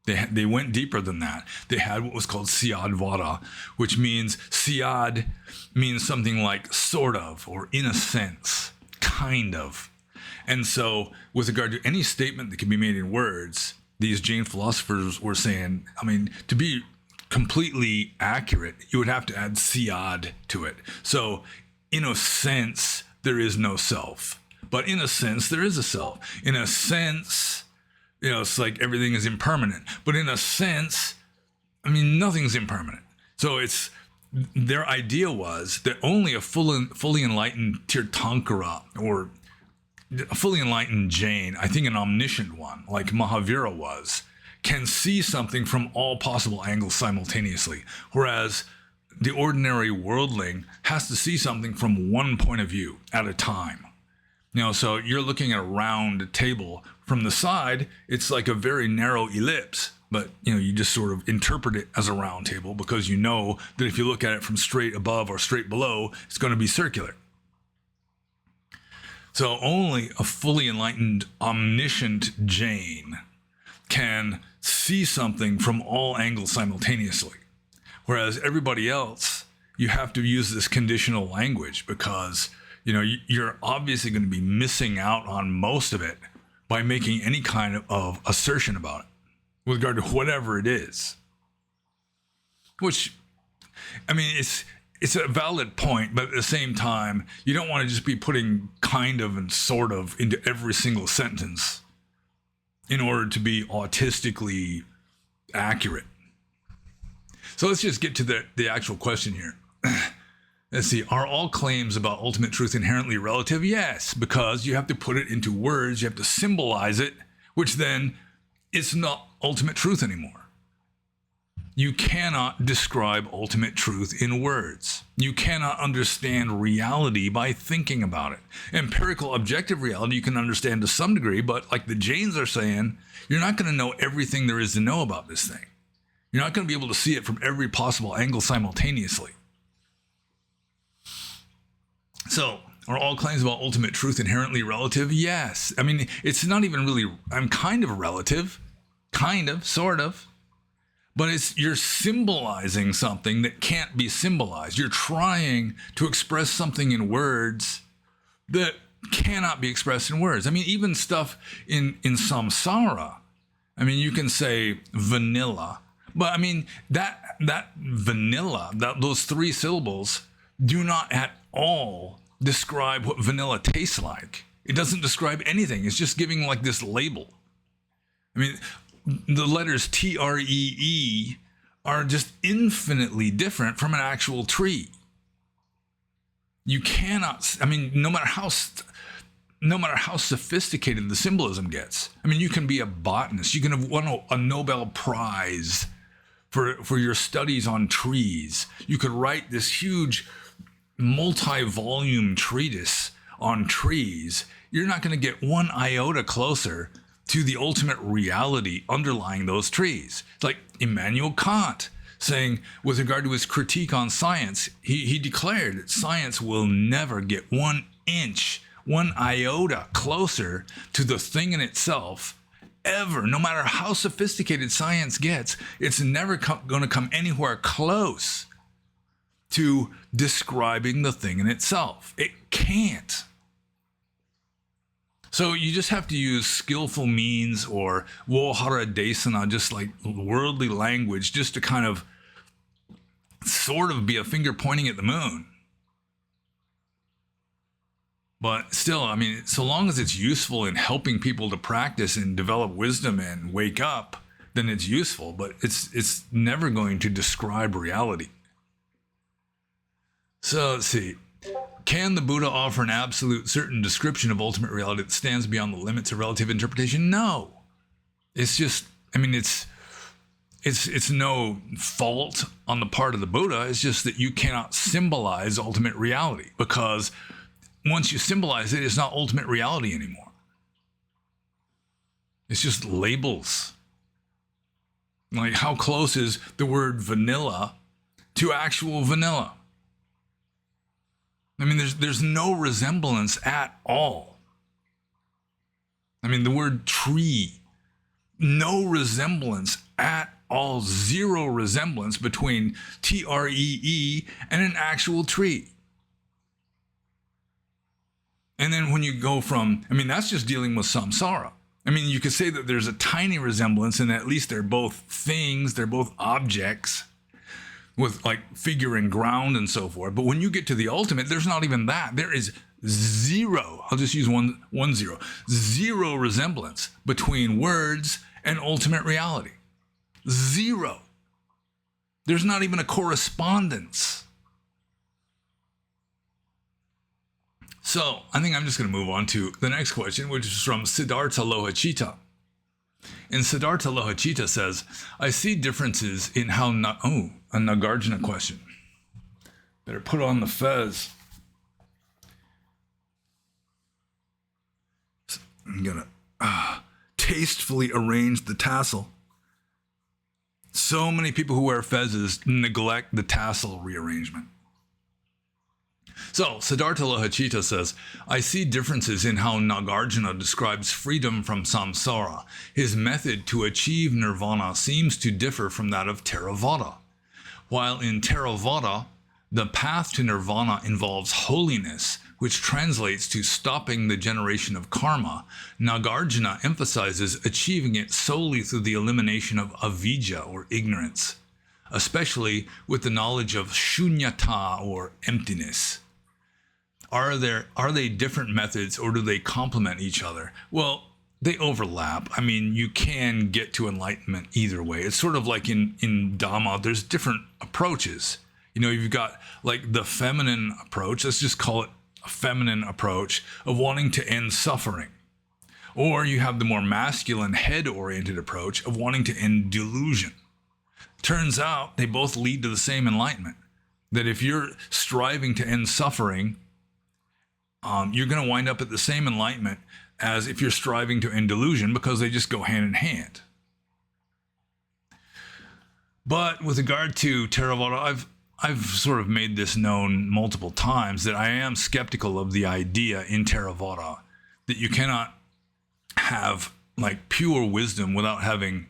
Speaker 1: They went deeper than that. They had what was called Syadvada, which means Syad means something like sort of, or in a sense, kind of. And so with regard to any statement that can be made in words, these Jain philosophers were saying, to be completely accurate, you would have to add Syad to it. So in a sense, there is no self. But in a sense, there is a self. In a sense, it's like everything is impermanent. But in a sense, nothing's impermanent. So their idea was that only a fully enlightened Tirthankara, or a fully enlightened Jain, I think an omniscient one, like Mahavira was, can see something from all possible angles simultaneously. Whereas the ordinary worldling has to see something from one point of view at a time. So you're looking at a round table. From the side, it's like a very narrow ellipse, but you just sort of interpret it as a round table because you know that if you look at it from straight above or straight below, it's going to be circular. So only a fully enlightened, omniscient Jain can see something from all angles simultaneously. Whereas everybody else, you have to use this conditional language because you're obviously going to be missing out on most of it by making any kind of assertion about it with regard to whatever it is. Which, it's a valid point, but at the same time, you don't want to just be putting kind of and sort of into every single sentence in order to be autistically accurate. So let's just get to the actual question here. Let's see. Are all claims about ultimate truth inherently relative? Yes, because you have to put it into words. You have to symbolize it, which then it's not ultimate truth anymore. You cannot describe ultimate truth in words. You cannot understand reality by thinking about it. Empirical objective reality you can understand to some degree, but like the Jains are saying, you're not going to know everything there is to know about this thing. You're not going to be able to see it from every possible angle simultaneously. So, are all claims about ultimate truth inherently relative? Yes. I mean, it's not even really, I'm kind of relative, kind of, sort of. But you're symbolizing something that can't be symbolized. You're trying to express something in words that cannot be expressed in words. I mean, even stuff in samsara. I mean, you can say vanilla, but I mean, that vanilla, those three syllables do not at all describe what vanilla tastes like. It doesn't describe anything. It's just giving like this label. I mean, the letters T-R-E-E are just infinitely different from an actual tree. You cannot, I mean, no matter how sophisticated the symbolism gets. I mean, you can be a botanist. You can have won a Nobel Prize for your studies on trees. You could write this huge multi-volume treatise on trees. You're not going to get one iota closer to the ultimate reality underlying those trees. It's like Immanuel Kant saying, with regard to his critique on science, he declared that science will never get 1 inch, 1 iota closer to the thing in itself ever. No matter how sophisticated science gets, it's never going to come anywhere close to describing the thing in itself. It can't. So you just have to use skillful means or wohara desana, just like worldly language, just to kind of sort of be a finger pointing at the moon. But still, I mean, so long as it's useful in helping people to practice and develop wisdom and wake up, then it's useful, but it's never going to describe reality. So let's see. Can the Buddha offer an absolute certain description of ultimate reality that stands beyond the limits of relative interpretation? No. It's just, I mean, it's no fault on the part of the Buddha. It's just that you cannot symbolize ultimate reality, because once you symbolize it, it's not ultimate reality anymore. It's just labels. Like, how close is the word vanilla to actual vanilla? I mean, there's no resemblance at all. I mean, the word tree, no resemblance at all, zero resemblance between T-R-E-E and an actual tree. And then when you go from, I mean, that's just dealing with samsara. I mean, you could say that there's a tiny resemblance, and at least they're both things, they're both objects, with like figure and ground and so forth. But when you get to the ultimate, there's not even that. There is zero, I'll just use one zero, zero resemblance between words and ultimate reality. Zero. There's not even a correspondence. So I think I'm just going to move on to the next question, which is from Siddhartha Lohachita. And Siddhartha Lohachita says, I see differences in how, a Nagarjuna question. Better put on the fez. I'm going to tastefully arrange the tassel. So many people who wear fezes neglect the tassel rearrangement. So, Siddhartha Lohachita says, I see differences in how Nagarjuna describes freedom from samsara. His method to achieve nirvana seems to differ from that of Theravada. While in Theravada, the path to nirvana involves holiness, which translates to stopping the generation of karma, Nagarjuna emphasizes achieving it solely through the elimination of avidya, or ignorance, especially with the knowledge of shunyata, or emptiness. Are they different methods, or do they complement each other? Well, they overlap. I mean, you can get to enlightenment either way. It's sort of like in Dhamma, there's different approaches. You know, you've got like the feminine approach, let's just call it a feminine approach of wanting to end suffering. Or you have the more masculine head-oriented approach of wanting to end delusion. Turns out they both lead to the same enlightenment. That if you're striving to end suffering, you're going to wind up at the same enlightenment as if you're striving to end delusion, because they just go hand in hand. But with regard to Theravada, I've sort of made this known multiple times that I am skeptical of the idea in Theravada that you cannot have like pure wisdom without having,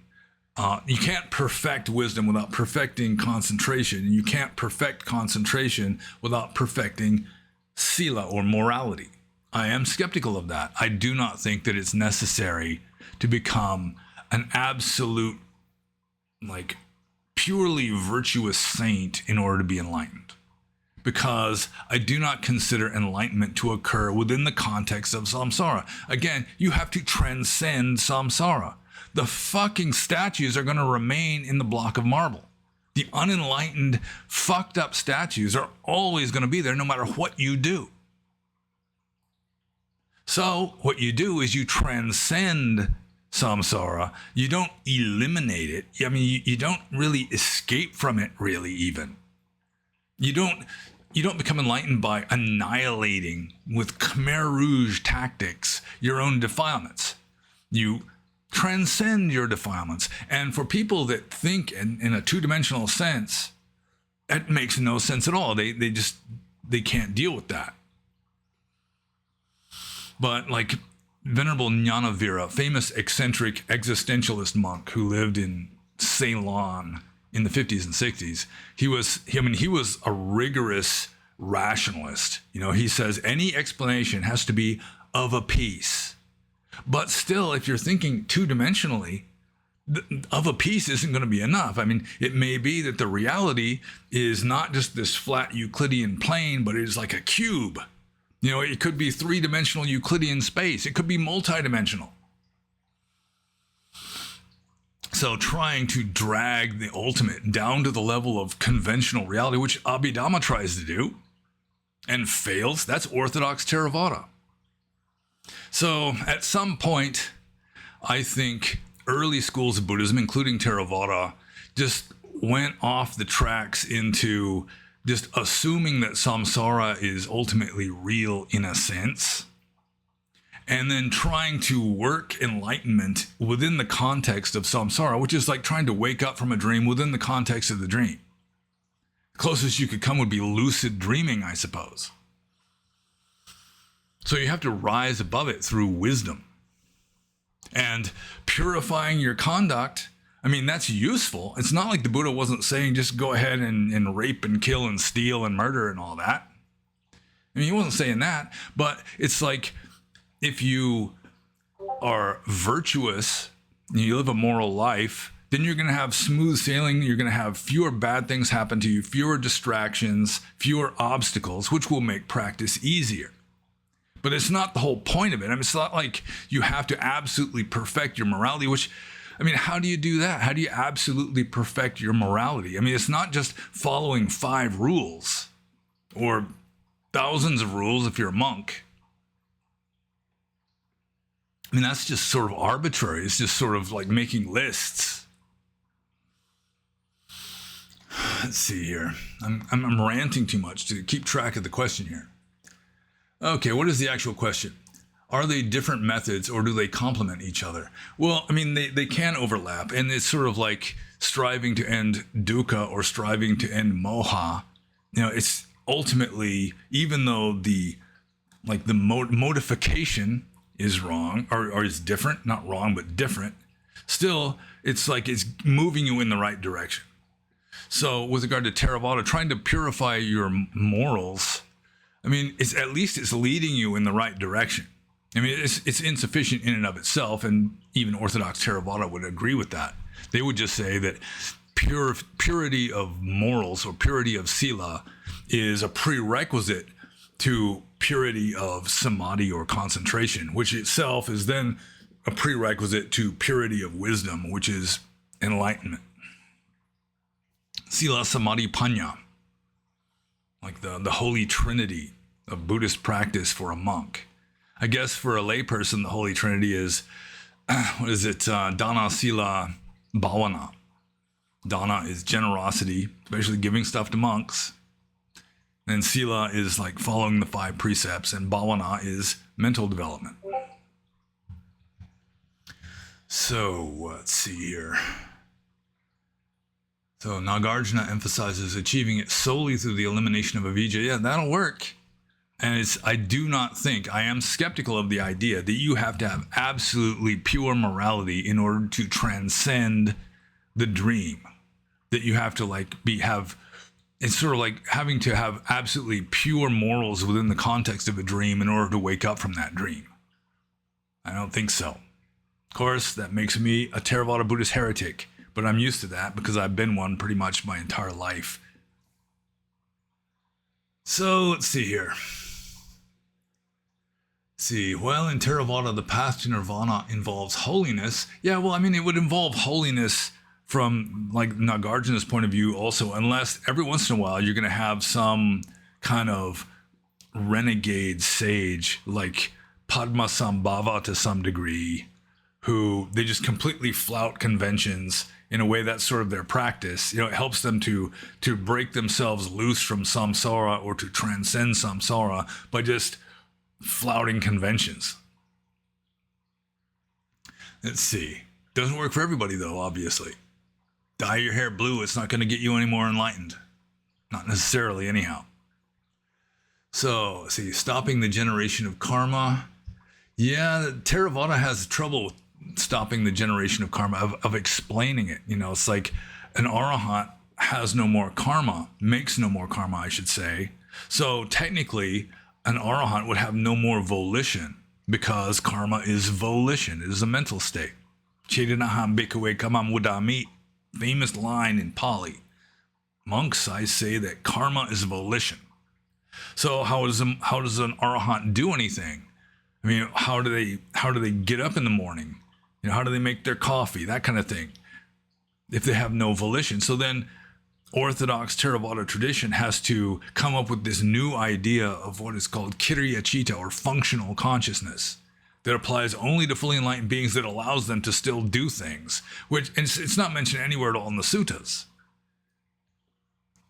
Speaker 1: you can't perfect wisdom without perfecting concentration. You can't perfect concentration without perfecting sila or morality. I am skeptical of that. I do not think that it's necessary to become an absolute, like, purely virtuous saint in order to be enlightened. Because I do not consider enlightenment to occur within the context of samsara. Again, you have to transcend samsara. The fucking statues are going to remain in the block of marble. The unenlightened, fucked up statues are always going to be there no matter what you do. So what you do is you transcend samsara. You don't eliminate it. I mean, you don't really escape from it, really, even. You don't become enlightened by annihilating with Khmer Rouge tactics your own defilements. You transcend your defilements. And for people that think in a two-dimensional sense, it makes no sense at all. They can't deal with that. But like Venerable Jnanavira, famous eccentric existentialist monk who lived in Ceylon in the 50s and 60s, he was a rigorous rationalist. You know, he says any explanation has to be of a piece. But still, if you're thinking two-dimensionally, of a piece isn't going to be enough. I mean, it may be that the reality is not just this flat Euclidean plane, but it is like a cube. You know, it could be three-dimensional Euclidean space. It could be multidimensional. So trying to drag the ultimate down to the level of conventional reality, which Abhidhamma tries to do and fails, that's orthodox Theravada. So at some point, I think early schools of Buddhism, including Theravada, just went off the tracks into just assuming that samsara is ultimately real in a sense, and then trying to work enlightenment within the context of samsara, which is like trying to wake up from a dream within the context of the dream. Closest you could come would be lucid dreaming, I suppose. So you have to rise above it through wisdom. And purifying your conduct, I mean, that's useful. It's not like the Buddha wasn't saying just go ahead and rape and kill and steal and murder and all that. I mean, he wasn't saying that. But it's like if you are virtuous and you live a moral life, then you're going to have smooth sailing. You're going to have fewer bad things happen to you, fewer distractions, fewer obstacles, which will make practice easier. But it's not the whole point of it. I mean, it's not like you have to absolutely perfect your morality, which, I mean, how do you do that? How do you absolutely perfect your morality? I mean, it's not just following 5 rules or thousands of rules if you're a monk. I mean, that's just sort of arbitrary. It's just sort of like making lists. Let's see here. I'm ranting too much to keep track of the question here. Okay, what is the actual question? Are they different methods or do they complement each other? Well, I mean, they can overlap, and it's sort of like striving to end dukkha or striving to end moha. You know, it's ultimately, even though the modification is wrong or is different, not wrong, but different, still, it's like it's moving you in the right direction. So with regard to Theravada, trying to purify your morals, I mean, it's leading you in the right direction. I mean, it's insufficient in and of itself, and even Orthodox Theravada would agree with that. They would just say that purity of morals or purity of sila is a prerequisite to purity of samadhi or concentration, which itself is then a prerequisite to purity of wisdom, which is enlightenment. Sila, Samadhi, Panya, like the holy trinity of Buddhist practice for a monk. I guess for a layperson, the holy trinity is, Dana, Sila, Bhavana. Dana is generosity, especially giving stuff to monks. And Sila is like following the 5 precepts, and Bhavana is mental development. So let's see here. So Nagarjuna emphasizes achieving it solely through the elimination of avijja. Yeah, that'll work. And I do not think, I am skeptical of the idea that you have to have absolutely pure morality in order to transcend the dream. That you have to it's sort of like having to have absolutely pure morals within the context of a dream in order to wake up from that dream. I don't think so. Of course, that makes me a Theravada Buddhist heretic, but I'm used to that because I've been one pretty much my entire life. So let's see here. Well, in Theravada, the path to nirvana involves holiness. Yeah, well, I mean, it would involve holiness from like Nagarjuna's point of view also, unless every once in a while you're going to have some kind of renegade sage like Padmasambhava to some degree, who they just completely flout conventions in a way that's sort of their practice. It helps them to break themselves loose from samsara or to transcend samsara by just flouting conventions. Let's see. Doesn't work for everybody though, obviously. Dye your hair blue, it's not going to get you any more enlightened. Not necessarily, anyhow. So, stopping the generation of karma. Yeah, Theravada has trouble with stopping the generation of karma, of explaining it. It's like an arahant has no more karma, makes no more karma, I should say. So technically, an arahant would have no more volition, because karma is volition. It is a mental state. Chedanaham bhikkhave kamam wudami. Famous line in Pali. Monks, I say that karma is volition. So how does an arahant do anything? I mean, how do they get up in the morning? How do they make their coffee? That kind of thing. If they have no volition. So then Orthodox Theravada tradition has to come up with this new idea of what is called Kriya Citta, or functional consciousness, that applies only to fully enlightened beings, that allows them to still do things, which it's not mentioned anywhere at all in the suttas.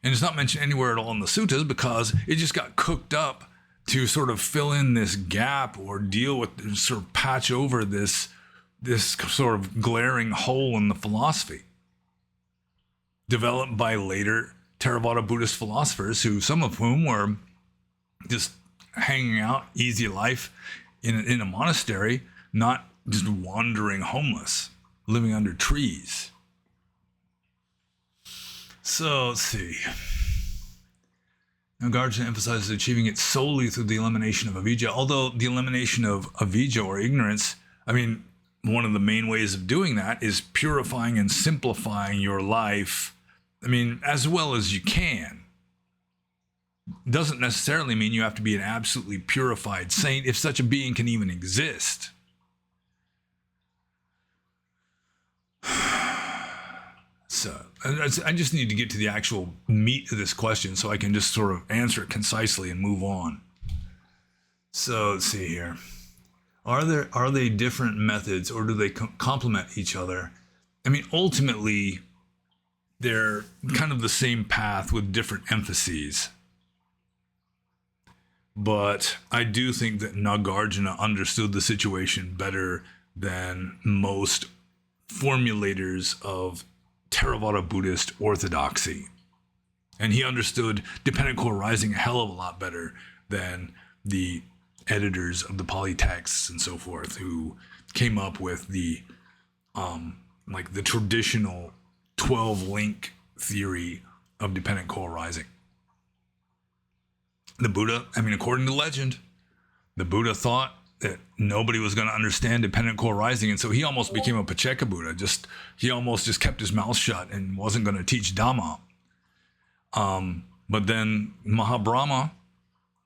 Speaker 1: And it's not mentioned anywhere at all in the suttas because it just got cooked up to sort of fill in this gap or deal with, sort of patch over this sort of glaring hole in the philosophy, developed by later Theravada Buddhist philosophers, some of whom were just hanging out, easy life, in a monastery, not just wandering homeless, living under trees. So let's see. Nagarjuna emphasizes achieving it solely through the elimination of avijja. Although the elimination of avijja, or ignorance, I mean, one of the main ways of doing that is purifying and simplifying your life, I mean, as well as you can. Doesn't necessarily mean you have to be an absolutely purified saint, if such a being can even exist. So I just need to get to the actual meat of this question so I can just sort of answer it concisely and move on. So let's see here. Are they different methods, or do they complement each other? I mean, ultimately, they're kind of the same path with different emphases. But I do think that Nagarjuna understood the situation better than most formulators of Theravada Buddhist orthodoxy. And he understood dependent core rising a hell of a lot better than the editors of the Pali texts and so forth, who came up with the the traditional 12-link theory of dependent core rising. The Buddha, according to legend, the Buddha thought that nobody was going to understand dependent core rising, and so he almost became a Pacceka Buddha. He almost just kept his mouth shut and wasn't going to teach Dhamma. But then Mahabrahma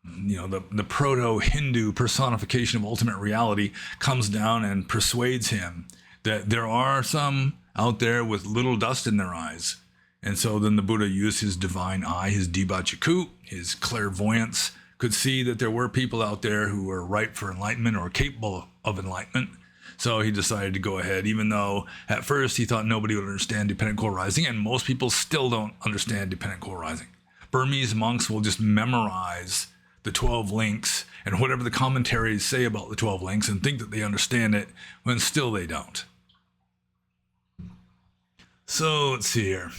Speaker 1: the proto-Hindu personification of ultimate reality comes down and persuades him that there are some out there with little dust in their eyes. And so then the Buddha used his divine eye, his dibachikut, his clairvoyance, could see that there were people out there who were ripe for enlightenment or capable of enlightenment. So he decided to go ahead, even though at first he thought nobody would understand dependent co-arising, and most people still don't understand dependent co-arising. Burmese monks will just memorize the 12 links and whatever the commentaries say about the 12 links and think that they understand it when still they don't. So let's see here.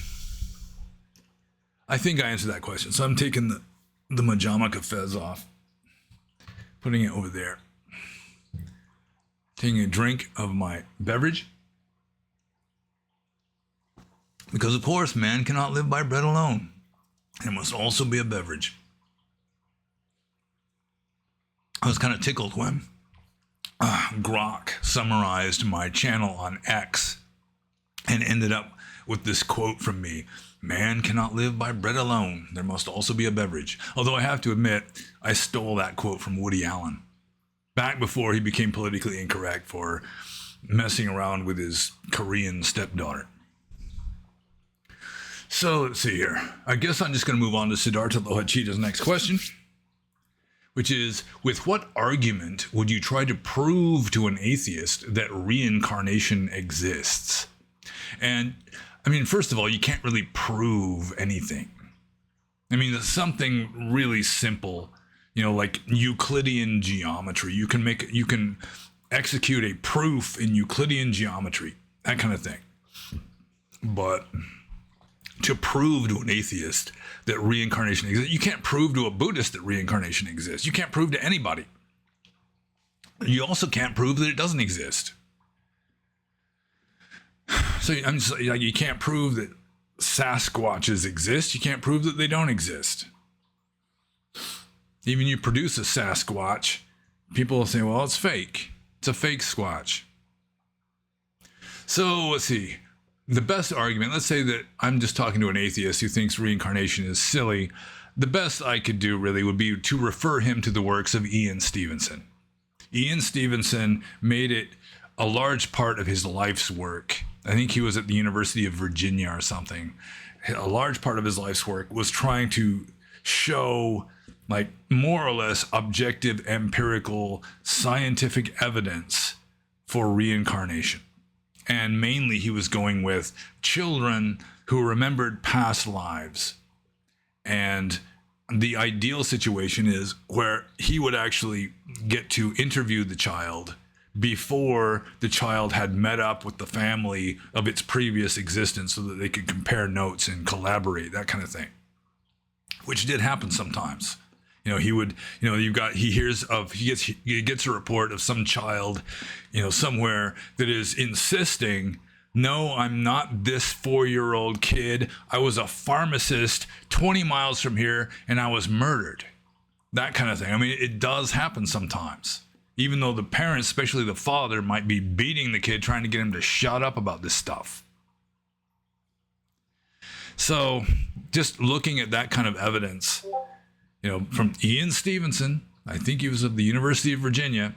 Speaker 1: I think I answered that question. So I'm taking the Majamaka fez off, putting it over there, taking a drink of my beverage. Because of course, man cannot live by bread alone. It must also be a beverage. I was kind of tickled when Grok summarized my channel on X and ended up with this quote from me: "Man cannot live by bread alone. There must also be a beverage." Although I have to admit, I stole that quote from Woody Allen back before he became politically incorrect for messing around with his Korean stepdaughter. So let's see here. I guess I'm just going to move on to Siddhartha Lohachita's next question, which is, with what argument would you try to prove to an atheist that reincarnation exists? And I mean, first of all, you can't really prove anything. I mean, it's something really simple, like Euclidean geometry. You can execute a proof in Euclidean geometry, that kind of thing. But to prove to an atheist that reincarnation exists, you can't prove to a Buddhist that reincarnation exists. You can't prove to anybody. You also can't prove that it doesn't exist. So I'm just like, you can't prove that Sasquatches exist. You can't prove that they don't exist. Even you produce a Sasquatch, people will say, well, it's fake. It's a fake Squatch. So let's see. The best argument, let's say that I'm just talking to an atheist who thinks reincarnation is silly. The best I could do really would be to refer him to the works of Ian Stevenson. Ian Stevenson made it a large part of his life's work. I think he was at the University of Virginia or something. A large part of his life's work was trying to show, like, more or less objective, empirical, scientific evidence for reincarnation. And mainly he was going with children who remembered past lives. And the ideal situation is where he would actually get to interview the child before the child had met up with the family of its previous existence so that they could compare notes and collaborate, that kind of thing, which did happen sometimes. He would, he gets a report of some child, somewhere that is insisting, no, I'm not this 4-year-old kid. I was a pharmacist 20 miles from here and I was murdered. That kind of thing. I mean, it does happen sometimes. Even though the parents, especially the father, might be beating the kid, trying to get him to shut up about this stuff. So just looking at that kind of evidence, from Ian Stevenson, I think he was of the University of Virginia,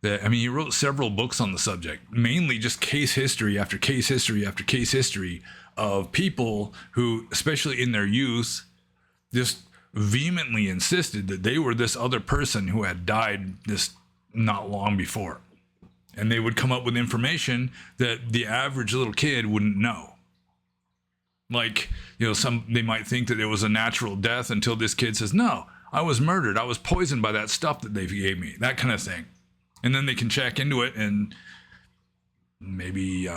Speaker 1: he wrote several books on the subject, mainly just case history after case history after case history of people who, especially in their youth, just vehemently insisted that they were this other person who had died this not long before. And they would come up with information that the average little kid wouldn't know. Like, they might think that it was a natural death until this kid says, no, I was murdered. I was poisoned by that stuff that they gave me, that kind of thing. And then they can check into it and maybe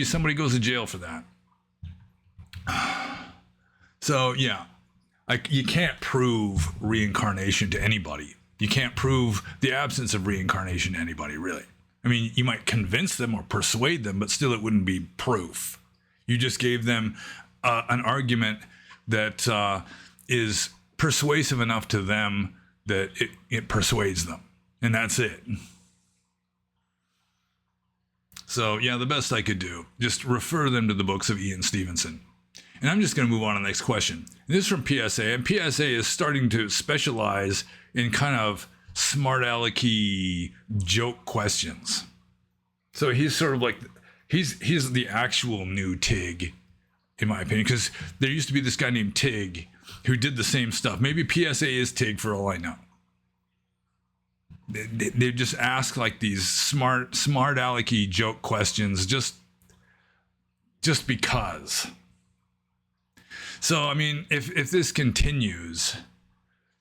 Speaker 1: somebody goes to jail for that. So, yeah, you can't prove reincarnation to anybody. You can't prove the absence of reincarnation to anybody, really. I mean, you might convince them or persuade them, but still it wouldn't be proof. You just gave them an argument that is persuasive enough to them that it persuades them. And that's it. So, yeah, the best I could do, just refer them to the books of Ian Stevenson. And I'm just going to move on to the next question. This is from PSA, and PSA is starting to specialize in kind of smart alecky joke questions. So he's sort of like, he's the actual new Tig, in my opinion, because there used to be this guy named Tig who did the same stuff. Maybe PSA is Tig for all I know. They just ask like these smart alecky joke questions just because. So, I mean, if this continues,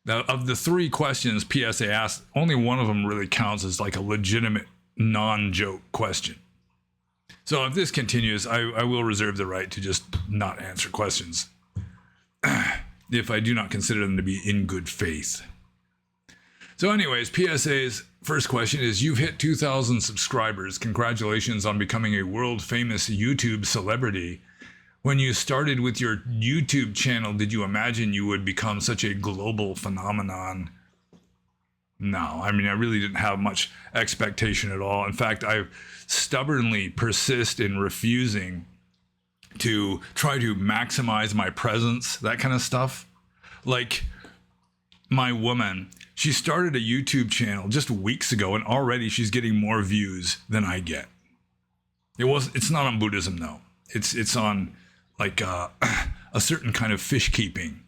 Speaker 1: now, of the 3 questions PSA asked, only one of them really counts as like a legitimate non-joke question. So if this continues, I will reserve the right to just not answer questions if I do not consider them to be in good faith. So anyways, PSA's first question is, you've hit 2,000 subscribers. Congratulations on becoming a world famous YouTube celebrity. When you started with your YouTube channel, did you imagine you would become such a global phenomenon? No, I mean, I really didn't have much expectation at all. In fact, I stubbornly persist in refusing to try to maximize my presence, that kind of stuff. Like my woman, she started a YouTube channel just weeks ago, and already she's getting more views than I get. It's not on Buddhism though. It's on like a certain kind of fish keeping.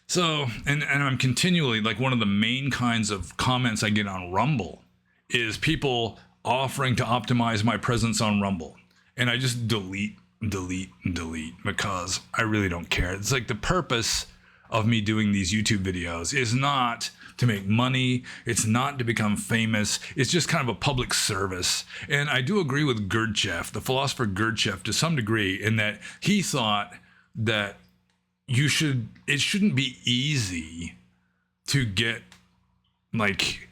Speaker 1: So, and I'm continually, like, one of the main kinds of comments I get on Rumble is people offering to optimize my presence on Rumble. And I just delete because I really don't care. It's like the purpose of me doing these YouTube videos is not to make money. It's not to become famous. It's just kind of a public service. And I do agree with Gurdjieff, the philosopher Gurdjieff, to some degree, in that he thought that it shouldn't be easy to get like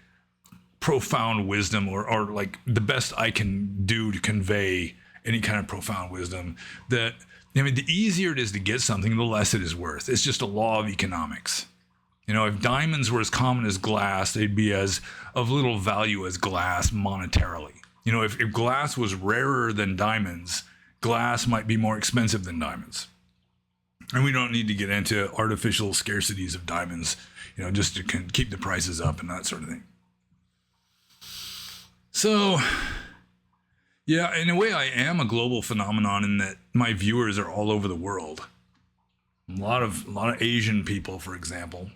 Speaker 1: profound wisdom or like the best I can do to convey any kind of profound wisdom. That, I mean, the easier it is to get something, the less it is worth. It's just a law of economics. You know, if diamonds were as common as glass, they'd be as of little value as glass monetarily. You know, if glass was rarer than diamonds, glass might be more expensive than diamonds. And we don't need to get into artificial scarcities of diamonds, you know, just to keep the prices up and that sort of thing. So, yeah, in a way, I am a global phenomenon in that my viewers are all over the world. A lot of Asian people, for example,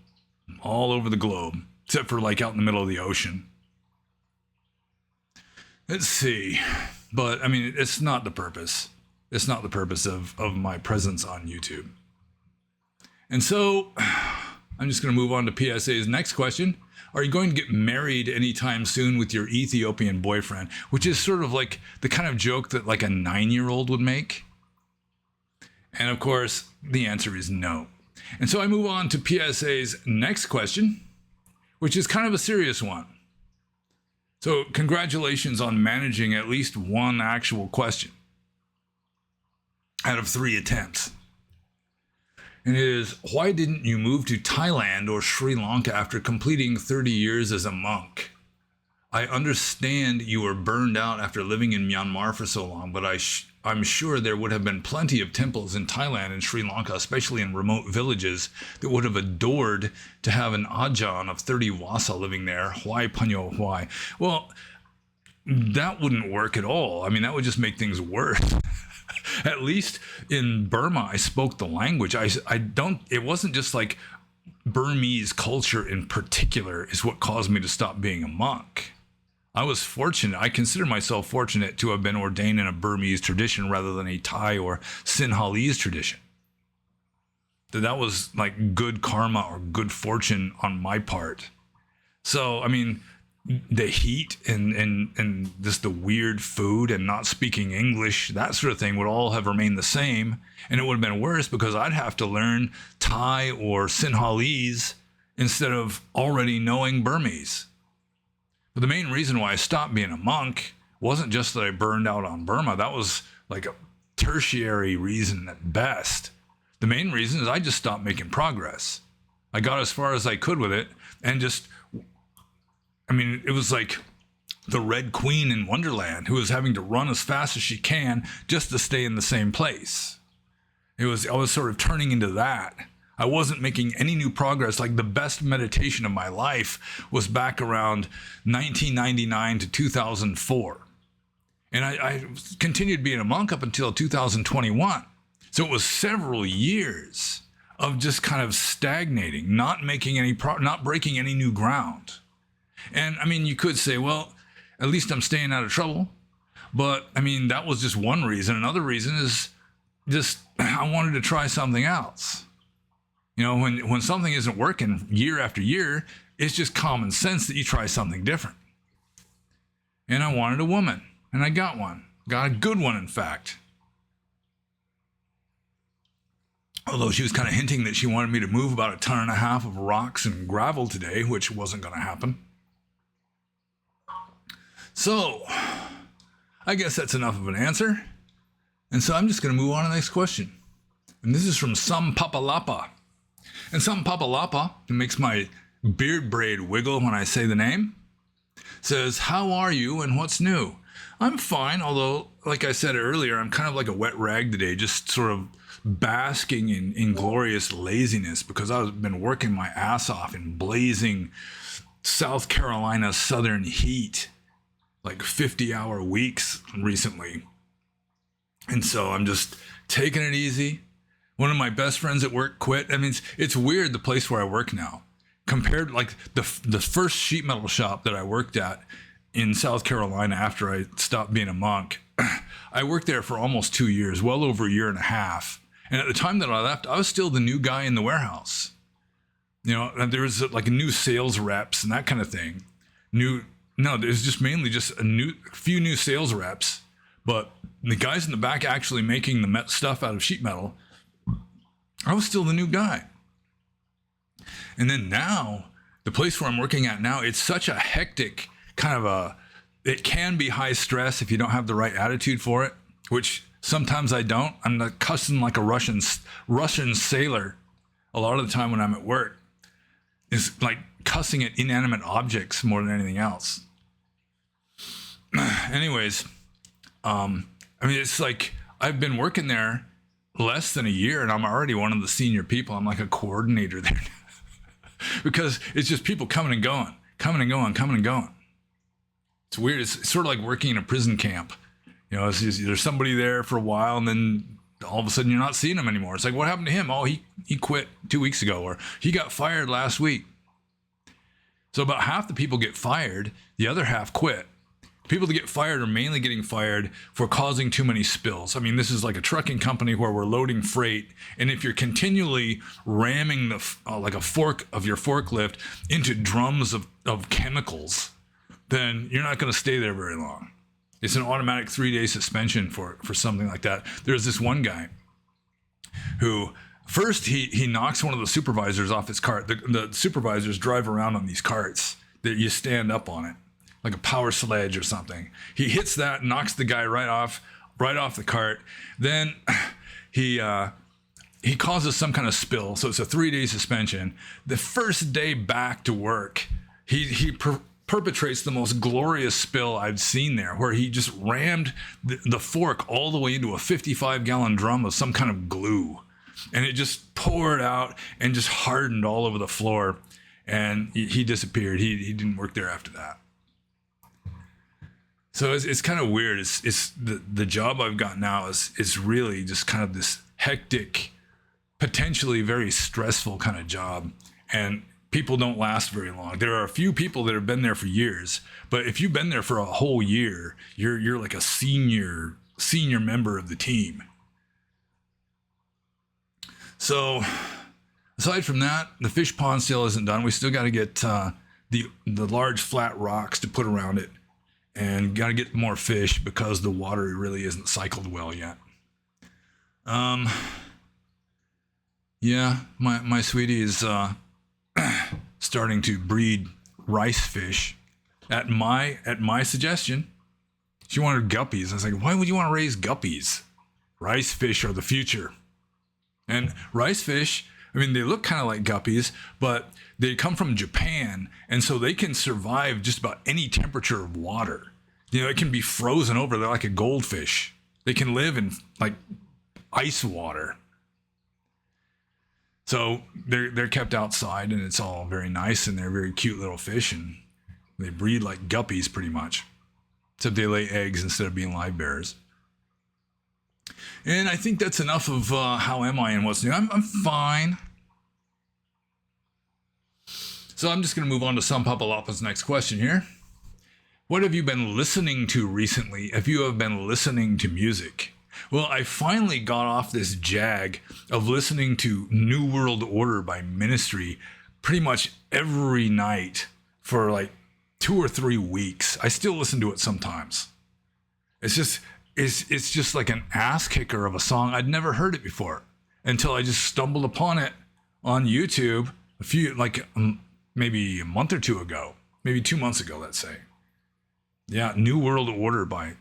Speaker 1: all over the globe, except for like out in the middle of the ocean. Let's see. But I mean, it's not the purpose. It's not the purpose of my presence on YouTube. And so I'm just going to move on to PSA's next question. Are you going to get married anytime soon with your Ethiopian boyfriend? Which is sort of like the kind of joke that like a 9-year-old would make. And of course, the answer is no. And so I move on to PSA's next question, which is kind of a serious one. So congratulations on managing at least one actual question out of 3 attempts. And it is, why didn't you move to Thailand or Sri Lanka after completing 30 years as a monk? I understand you were burned out after living in Myanmar for so long, but I'm sure there would have been plenty of temples in Thailand and Sri Lanka, especially in remote villages, that would have adored to have an Ajahn of 30 Vasa living there. Why, Panyo, why? Well, that wouldn't work at all. I mean, that would just make things worse. At least in Burma, I spoke the language. It wasn't just like Burmese culture in particular is what caused me to stop being a monk. I was fortunate. I consider myself fortunate to have been ordained in a Burmese tradition rather than a Thai or Sinhalese tradition. That was like good karma or good fortune on my part. So, I mean, the heat and just the weird food and not speaking English, that sort of thing would all have remained the same. And it would have been worse because I'd have to learn Thai or Sinhalese instead of already knowing Burmese. But the main reason why I stopped being a monk wasn't just that I burned out on Burma. That was like a tertiary reason at best. The main reason is I just stopped making progress. I got as far as I could with it and just, I mean, it was like the Red Queen in Wonderland, who is having to run as fast as she can just to stay in the same place. I was sort of turning into that. I wasn't making any new progress. Like the best meditation of my life was back around 1999 to 2004. And I continued being a monk up until 2021. So it was several years of just kind of stagnating, not making any not breaking any new ground. And I mean, you could say, well, at least I'm staying out of trouble. But I mean, that was just one reason. Another reason is just I wanted to try something else. You know, when something isn't working year after year, it's just common sense that you try something different. And I wanted a woman, and I got one. Got a good one, in fact. Although she was kind of hinting that she wanted me to move about 1.5 tons of rocks and gravel today, which wasn't going to happen. So, I guess that's enough of an answer. And so I'm just going to move on to the next question. And this is from Some Papalapa. And Some Papalapa, it makes my beard braid wiggle when I say the name, says, how are you and what's new? I'm fine, although, like I said earlier, I'm kind of like a wet rag today, just sort of basking in glorious laziness because I've been working my ass off in blazing South Carolina southern heat, like 50-hour weeks recently. And so I'm just taking it easy. One of my best friends at work quit. I mean, it's weird, the place where I work now. Compared, like, the first sheet metal shop that I worked at in South Carolina after I stopped being a monk, I worked there for almost 2 years, well over 1.5 years. And at the time that I left, I was still the new guy in the warehouse. You know, and there was like a new sales reps and that kind of thing. There's just mainly just a few new sales reps, but the guys in the back actually making the stuff out of sheet metal, I was still the new guy. And then now, the place where I'm working at now, it's such a hectic kind of it can be high stress if you don't have the right attitude for it, which sometimes I don't. I'm cussing like a Russian sailor a lot of the time when I'm at work. It's like cussing at inanimate objects more than anything else. Anyways, I mean, it's like I've been working there less than a year and I'm already one of the senior people. I'm like a coordinator there because it's just people coming and going. It's weird. It's sort of like working in a prison camp. You know, there's somebody there for a while and then all of a sudden you're not seeing him anymore. It's like, what happened to him? Oh, he quit 2 weeks ago, or he got fired last week. So about half the people get fired, the other half quit. People that get fired are mainly getting fired for causing too many spills. I mean, this is like a trucking company where we're loading freight, and if you're continually ramming like a fork of your forklift into drums of chemicals, then you're not going to stay there very long. It's an automatic 3-day suspension for something like that. There's this one guy who first he knocks one of the supervisors off his cart. The supervisors drive around on these carts that you stand up on it, like a power sledge or something. He hits that, knocks the guy right off the cart. Then he causes some kind of spill. So it's a 3-day suspension. The first day back to work, he perpetrates the most glorious spill I've seen there, where he just rammed the fork all the way into a 55-gallon drum of some kind of glue. And it just poured out and just hardened all over the floor. And he disappeared. He didn't work there after that. So it's kind of weird. It's the job I've got now is really just kind of this hectic, potentially very stressful kind of job. And people don't last very long. There are a few people that have been there for years, but if you've been there for a whole year, you're like a senior member of the team. So aside from that, the fish pond still isn't done. We still got to get the large flat rocks to put around it, and got to get more fish because the water really isn't cycled well yet. Yeah, my sweetie is starting to breed rice fish at my suggestion. She wanted guppies. I was like, why would you want to raise guppies? Rice fish are the future. And rice fish, I mean, they look kind of like guppies, but they come from Japan, and so they can survive just about any temperature of water. You know, it can be frozen over. They're like a goldfish. They can live in like ice water. So they're kept outside, and it's all very nice, and they're very cute little fish, and they breed like guppies pretty much, except they lay eggs instead of being live bearers. And I think that's enough of how am I and what's new. I'm fine. So I'm just going to move on to Sampapalapa's next question here. What have you been listening to recently if you have been listening to music? Well, I finally got off this jag of listening to New World Order by Ministry pretty much every night for like 2 or 3 weeks. I still listen to it sometimes. It's just like an ass kicker of a song. I'd never heard it before until I just stumbled upon it on YouTube maybe a month or two ago, maybe 2 months ago, let's say. Yeah, New World Order by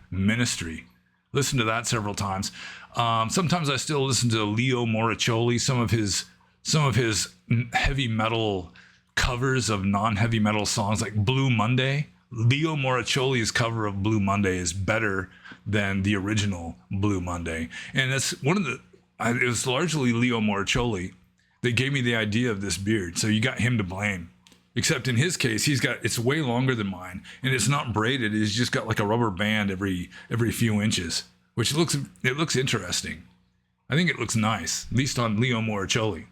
Speaker 1: Ministry. Listened to that several times. Sometimes I still listen to Leo Moraccioli, some of his heavy metal covers of non-heavy metal songs like Blue Monday. Leo Moraccioli's cover of Blue Monday is better than the original Blue Monday. And that's it was largely Leo Moraccioli that gave me the idea of this beard. So you got him to blame. Except in his case, it's way longer than mine, and it's not braided. It's just got like a rubber band every few inches, which looks interesting. I think it looks nice, at least on Leo Moraccioli.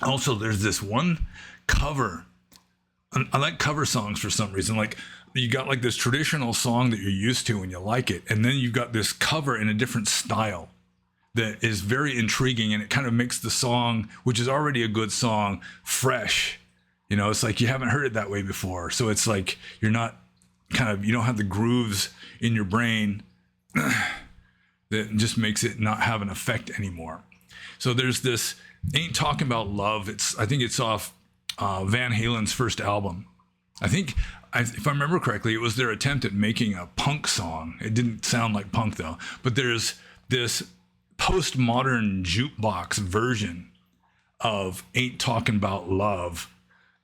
Speaker 1: Also, there's this one cover. I like cover songs for some reason. Like you got like this traditional song that you're used to and you like it, and then you got this cover in a different style that is very intriguing, and it kind of makes the song, which is already a good song, fresh. You know, it's like you haven't heard it that way before. So it's like you don't have the grooves in your brain that just makes it not have an effect anymore. So there's this Ain't Talking About Love. I think it's off Van Halen's first album. I think, if I remember correctly, it was their attempt at making a punk song. It didn't sound like punk though. But there's this postmodern jukebox version of Ain't Talking About Love.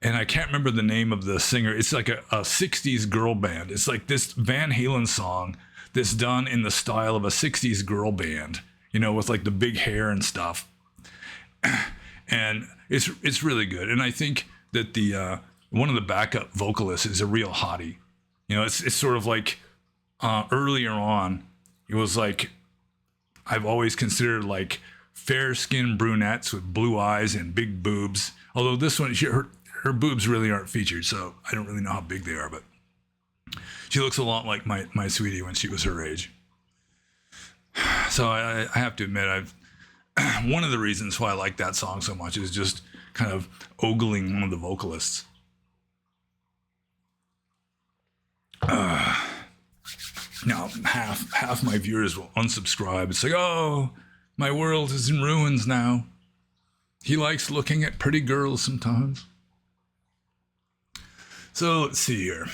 Speaker 1: And I can't remember the name of the singer. It's like a 60s girl band. It's like this Van Halen song that's done in the style of a 60s girl band, you know, with like the big hair and stuff. And it's really good. And I think that one of the backup vocalists is a real hottie. You know, it's sort of like earlier on, it was like, I've always considered like fair-skinned brunettes with blue eyes and big boobs. Although this one, her boobs really aren't featured, so I don't really know how big they are, but she looks a lot like my sweetie when she was her age. So I have to admit, one of the reasons why I like that song so much is just kind of ogling one of the vocalists. Now half my viewers will unsubscribe. It's like, oh, my world is in ruins now. He likes looking at pretty girls sometimes. So let's see here.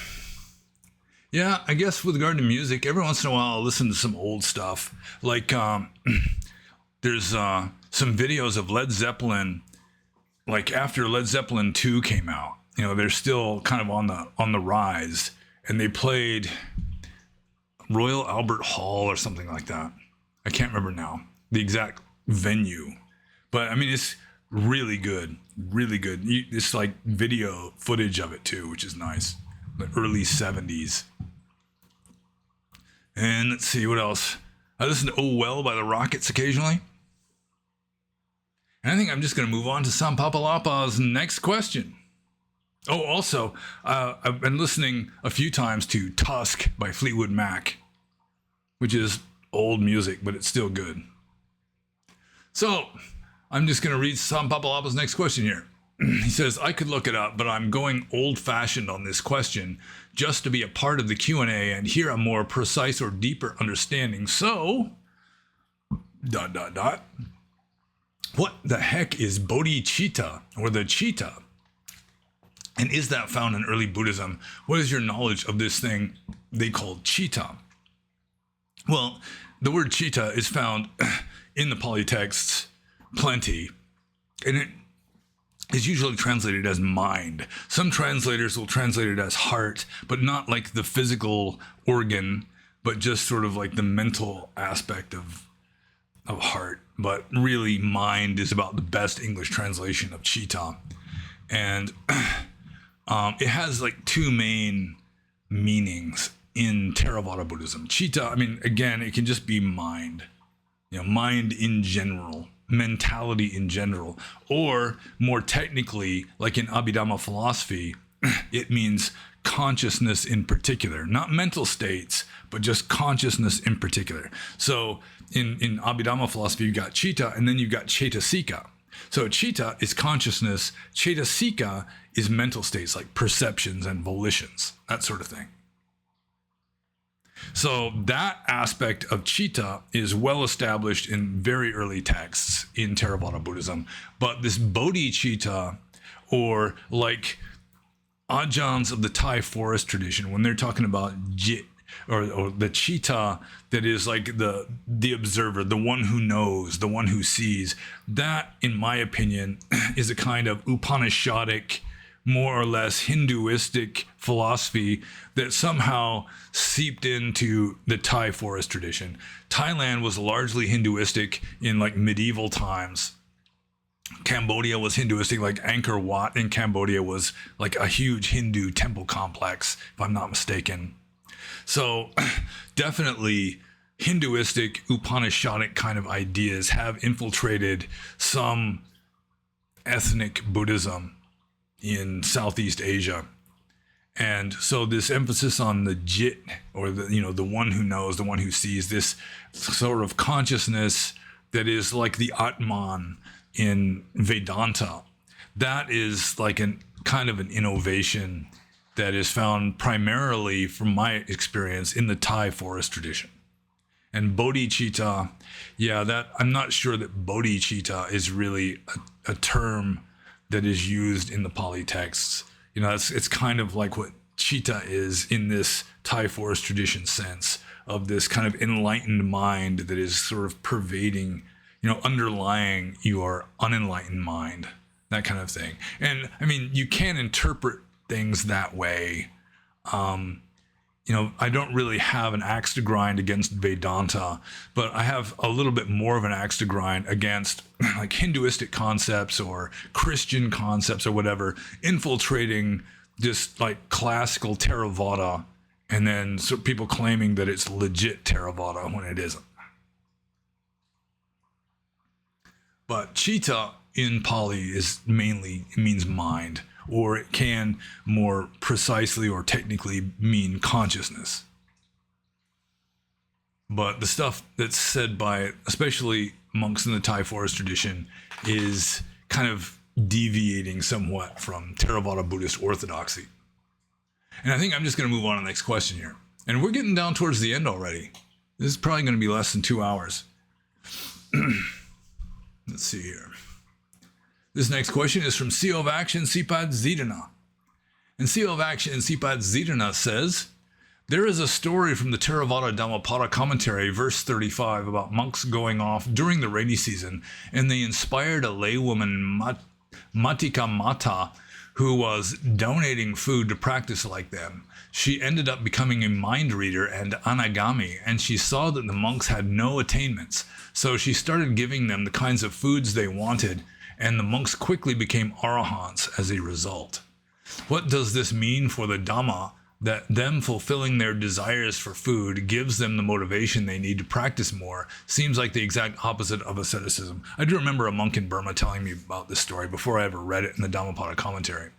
Speaker 1: Yeah, I guess with regard to music, every once in a while I'll listen to some old stuff. Like there's some videos of Led Zeppelin, like after Led Zeppelin 2 came out. You know, they're still kind of on the rise, and they played Royal Albert Hall or something like that. I can't remember now the exact venue, but I mean it's really good. It's like video footage of it too, which is nice. The early 70s. And let's see what else. I listen to Oh Well by the Rockets occasionally. And I think I'm just going to move on to Sampapalapa's next question. Oh, also, I've been listening a few times to Tusk by Fleetwood Mac, which is old music, but it's still good. So I'm just going to read Sampapalapa's next question here. He says, I could look it up, but I'm going old-fashioned on this question just to be a part of the Q&A and hear a more precise or deeper understanding. So, ... What the heck is bodhi-citta, or the citta? And is that found in early Buddhism? What is your knowledge of this thing they call citta? Well, the word citta is found in the Pali texts plenty. and it is usually translated as mind. Some translators will translate it as heart, but not like the physical organ, but just sort of like the mental aspect of heart. But really, mind is about the best English translation of citta. And it has like two main meanings in Theravada Buddhism. Citta, I mean, again, it can just be mind, mind in general, mentality in general, or more technically, like in Abhidhamma philosophy, it means consciousness in particular, not mental states, but just consciousness in particular. So in Abhidhamma philosophy, you've got citta, and then you've got cetasika. So citta is consciousness, cetasika is mental states like perceptions and volitions, that sort of thing. So that aspect of citta is well established in very early texts in Theravada Buddhism. But this bodhi-citta, or like Ajahns of the Thai forest tradition, when they're talking about jit, or the citta that is like the observer, the one who knows, the one who sees, that, in my opinion, is a kind of Upanishadic, more or less Hinduistic philosophy that somehow seeped into the Thai forest tradition. Thailand was largely Hinduistic in like medieval times. Cambodia was Hinduistic, like Angkor Wat in Cambodia was like a huge Hindu temple complex, if I'm not mistaken. So definitely Hinduistic, Upanishadic kind of ideas have infiltrated some ethnic Buddhism in Southeast Asia. And so this emphasis on the jit, or the one who knows, the one who sees, this sort of consciousness that is like the Atman in Vedanta, that is like an kind of an innovation that is found primarily, from my experience, in the Thai forest tradition. And bodhi-citta, that I'm not sure that bodhi-citta is really a term that is used in the Pali texts. It's kind of like what citta is in this Thai forest tradition sense of this kind of enlightened mind that is sort of pervading, underlying your unenlightened mind, that kind of thing. And I mean, you can interpret things that way. I don't really have an axe to grind against Vedanta, but I have a little bit more of an axe to grind against like Hinduistic concepts or Christian concepts or whatever, infiltrating this like classical Theravada, and then people claiming that it's legit Theravada when it isn't. But citta in Pali means mind, or it can more precisely or technically mean consciousness. But the stuff that's said by especially monks in the Thai forest tradition is kind of deviating somewhat from Theravada Buddhist orthodoxy. And I think I'm just going to move on to the next question here. And we're getting down towards the end already. This is probably going to be less than 2 hours. Let's see here. This next question is from CEO of Action, Sipad Zidana. And CEO of Action, Sipad Zidana says, there is a story from the Theravada Dhammapada commentary, verse 35, about monks going off during the rainy season, and they inspired a laywoman, Matika Mata, who was donating food to practice like them. She ended up becoming a mind reader and anagami, and she saw that the monks had no attainments. So she started giving them the kinds of foods they wanted, and the monks quickly became arahants as a result. What does this mean for the Dhamma, that them fulfilling their desires for food gives them the motivation they need to practice more? Seems like the exact opposite of asceticism. I do remember a monk in Burma telling me about this story before I ever read it in the Dhammapada commentary.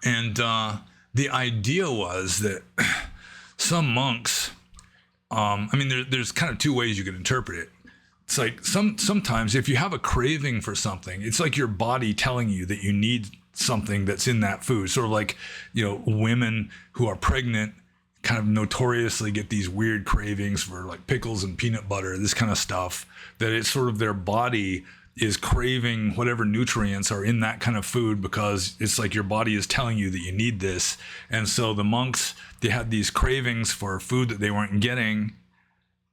Speaker 1: And the idea was that some monks, there's kind of two ways you can interpret it. It's like sometimes if you have a craving for something, it's like your body telling you that you need something that's in that food. Sort of like, women who are pregnant kind of notoriously get these weird cravings for like pickles and peanut butter, this kind of stuff, that it's sort of their body is craving whatever nutrients are in that kind of food, because it's like your body is telling you that you need this. And so the monks, they had these cravings for food that they weren't getting,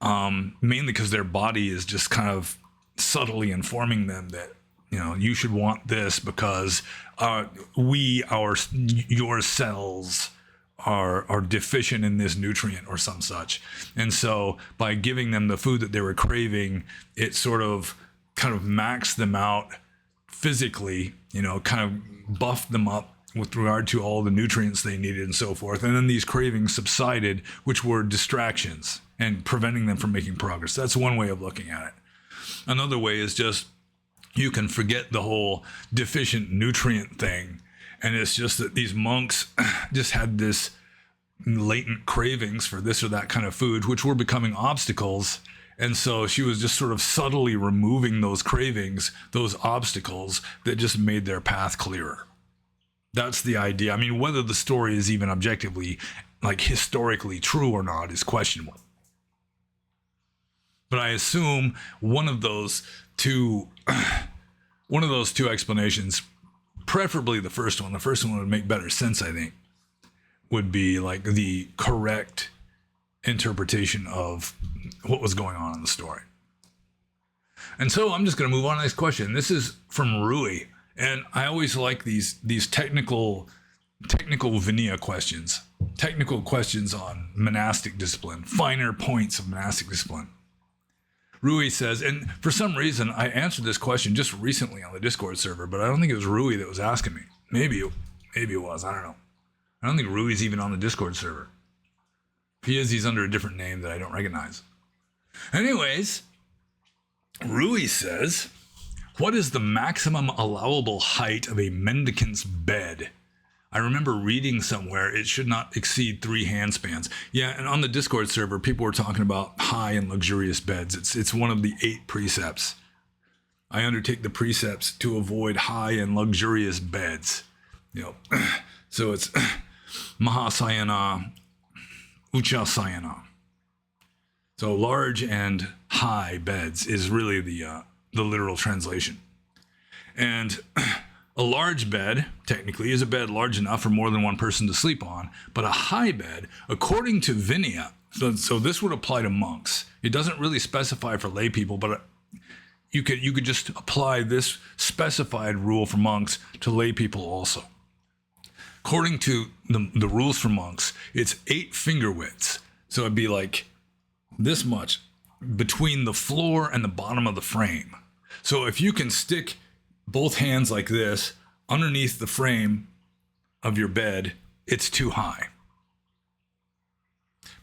Speaker 1: mainly because their body is just kind of subtly informing them that you should want this because your cells are deficient in this nutrient or some such. And so by giving them the food that they were craving, it sort of kind of maxed them out physically, kind of buffed them up with regard to all the nutrients they needed and so forth. And then these cravings subsided, which were distractions and preventing them from making progress. That's one way of looking at it. Another way is just you can forget the whole deficient nutrient thing. And it's just that these monks just had this latent cravings for this or that kind of food, which were becoming obstacles. And so she was just sort of subtly removing those cravings, those obstacles that just made their path clearer. That's the idea. I mean, whether the story is even objectively, historically true or not is questionable. But I assume one of those two explanations, preferably the first one would make better sense, I think, would be like the correct interpretation of what was going on in the story. And so I'm just going to move on to the next question. This is from Rui. And I always like these technical Vinaya questions, technical questions on monastic discipline, finer points of monastic discipline. Rui says, and for some reason, I answered this question just recently on the Discord server, but I don't think it was Rui that was asking me. Maybe it was. I don't know. I don't think Rui's even on the Discord server. If he is, he's under a different name that I don't recognize. Anyways, Rui says, what is the maximum allowable height of a mendicant's bed? I remember reading somewhere it should not exceed 3 handspans. Yeah, and on the Discord server, people were talking about high and luxurious beds. It's one of the 8 precepts. I undertake the precepts to avoid high and luxurious beds. So it's Mahasayana, Uchasayana. So large and high beds is really the literal translation. And a large bed, technically, is a bed large enough for more than one person to sleep on, but a high bed, according to Vinaya, so this would apply to monks. It doesn't really specify for lay people, but you could just apply this specified rule for monks to lay people also. According to the rules for monks, it's 8 finger widths. So it'd be like this much between the floor and the bottom of the frame. So if you can stick both hands like this underneath the frame of your bed, it's too high.